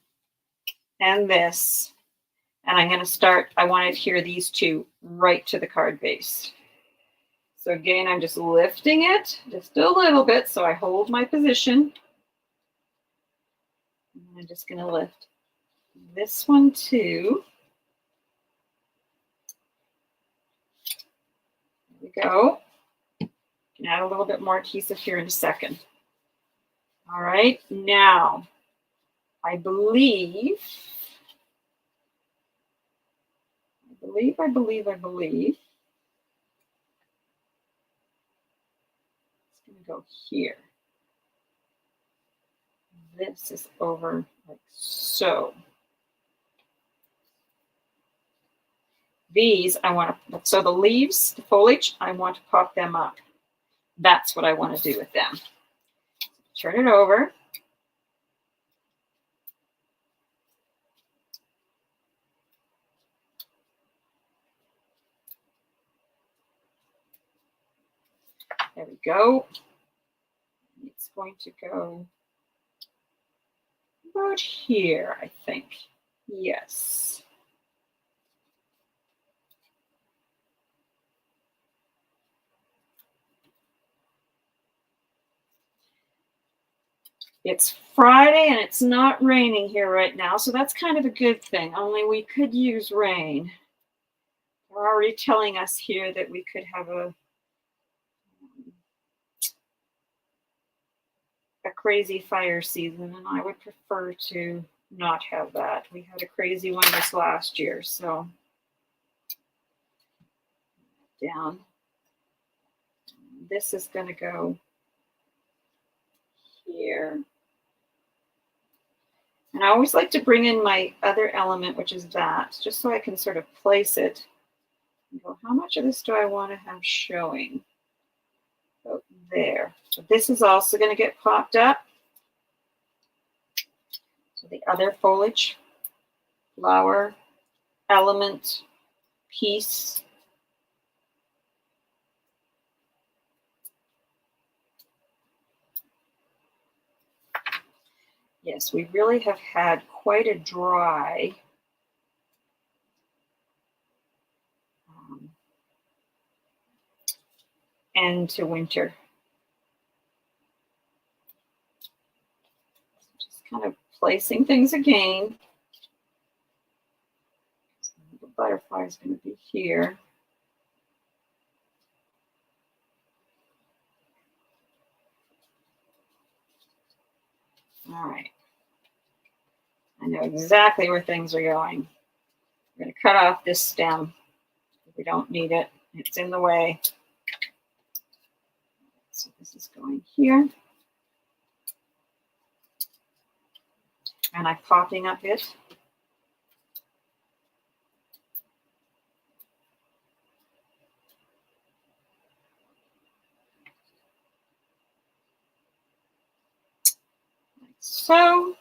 and this, and I'm going to start, I want to adhere these two right to the card base. So again, I'm just lifting it just a little bit so I hold my position. And I'm just going to lift this one too. There we go. You can add a little bit more adhesive here in a second. All right, now I believe it's going to go here. This is over like so. These I want to, so the leaves, the foliage, I want to pop them up. That's what I want to do with them. Turn it over. There we go. It's going to go about here, I think. Yes. It's Friday and it's not raining here right now, so that's kind of a good thing, only we could use rain. They're already telling us here that we could have a crazy fire season, and I would prefer to not have that. We had a crazy one this last year, so down. This is going to go here. And I always like to bring in my other element, which is that, just so I can sort of place it and go, how much of this do I want to have showing? Oh, there. So this is also going to get popped up. So the other foliage, flower, element, piece. Yes, we really have had quite a dry end to winter. kind of placing things again. The butterfly is going to be here. All right. I know exactly where things are going. We're going to cut off this stem. We don't need it. It's in the way. So this is going here. And I'm popping up it. Like so.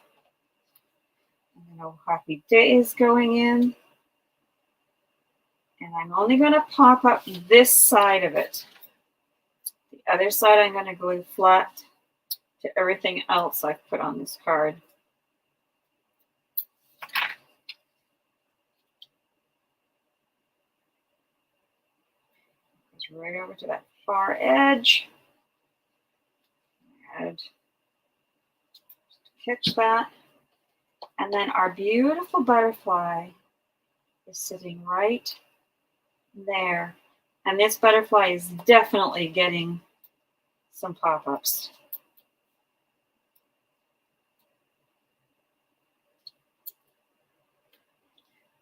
Happy Day is going in. And I'm only going to pop up this side of it. The other side I'm going to glue flat to everything else I've put on this card. Goes right over to that far edge. And catch that. And then our beautiful butterfly is sitting right there. And this butterfly is definitely getting some pop-ups.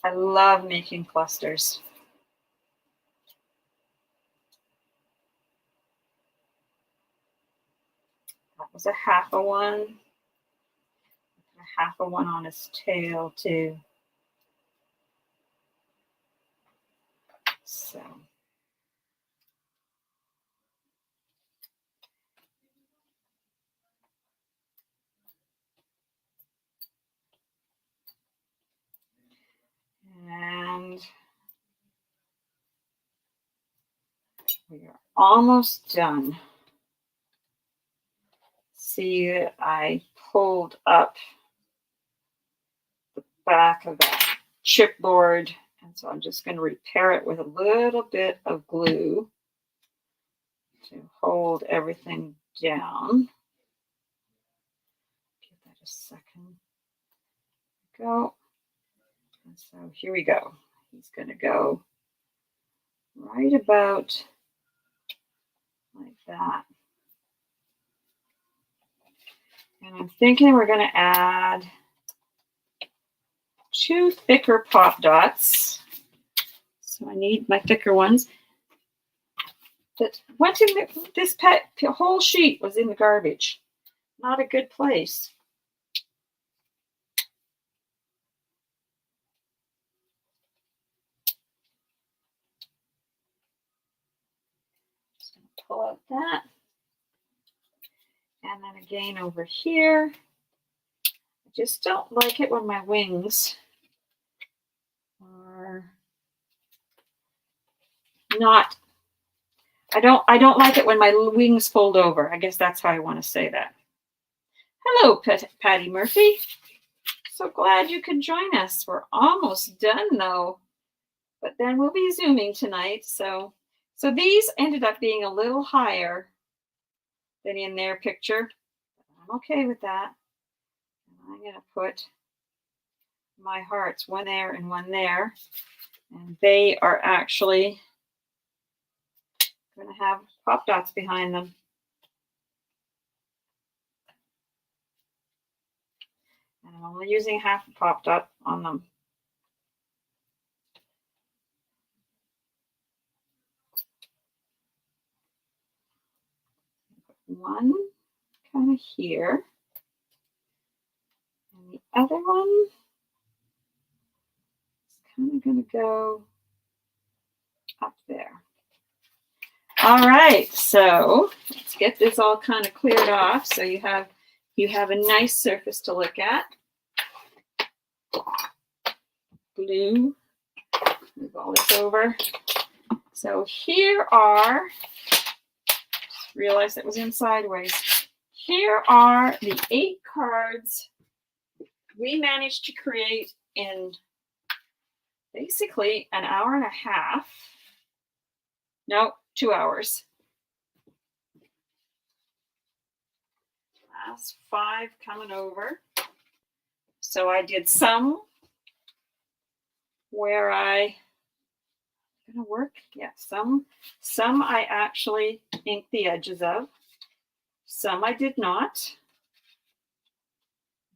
I love making clusters. That was a half a one. A half a one on his tail too. So. And we are almost done. See that I pulled up the back of that chipboard, and so I'm just going to repair it with a little bit of glue to hold everything down. Give that a second. Go. And so here we go. He's going to go right about like that. And I'm thinking we're going to add 2 thicker pop dots. So I need my thicker ones. That went in this whole sheet was in the garbage. Not a good place. Just going to pull out that. And then again over here. I just don't like it when my wings are not, I don't like it when my wings fold over. I guess that's how I want to say that. Hello, Patty Murphy. So glad you could join us. We're almost done though, but then we'll be Zooming tonight. So these ended up being a little higher than in their picture. I'm okay with that. And I'm going to put my hearts, one there and one there. And they are actually going to have pop dots behind them. And I'm only using half a pop dot on them. One kind of here. And the other one is kind of going to go up there. All right, so let's get this all kind of cleared off so you have a nice surface to look at. Glue. Move all this over. So here are, just realized it was in sideways. Here are the 8 cards we managed to create in basically an hour and a half. No, 2 hours. Last 5 coming over. So I did some where I gonna work. Yeah, some I actually inked the edges of. Some I did not.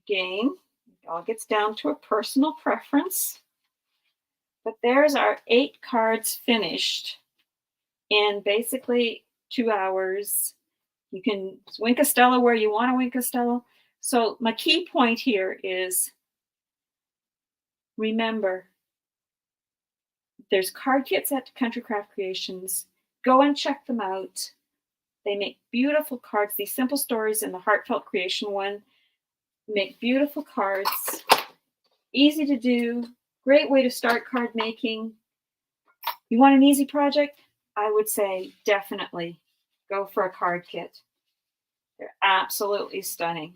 Again, it all gets down to a personal preference. But there's our 8 cards finished in basically 2 hours. You can wink a Stella where you want to wink a Stella. So my key point here is, remember, there's card kits at Country Craft Creations. Go and check them out. They make beautiful cards. These Simple Stories and the Heartfelt Creation one make beautiful cards. Easy to do. Great way to start card making. You want an easy project? I would say definitely go for a card kit. They're absolutely stunning.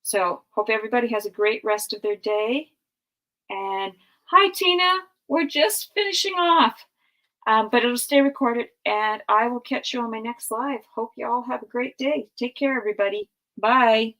So hope everybody has a great rest of their day. And hi, Tina. We're just finishing off. But it'll stay recorded, and I will catch you on my next live. Hope you all have a great day. Take care, everybody. Bye.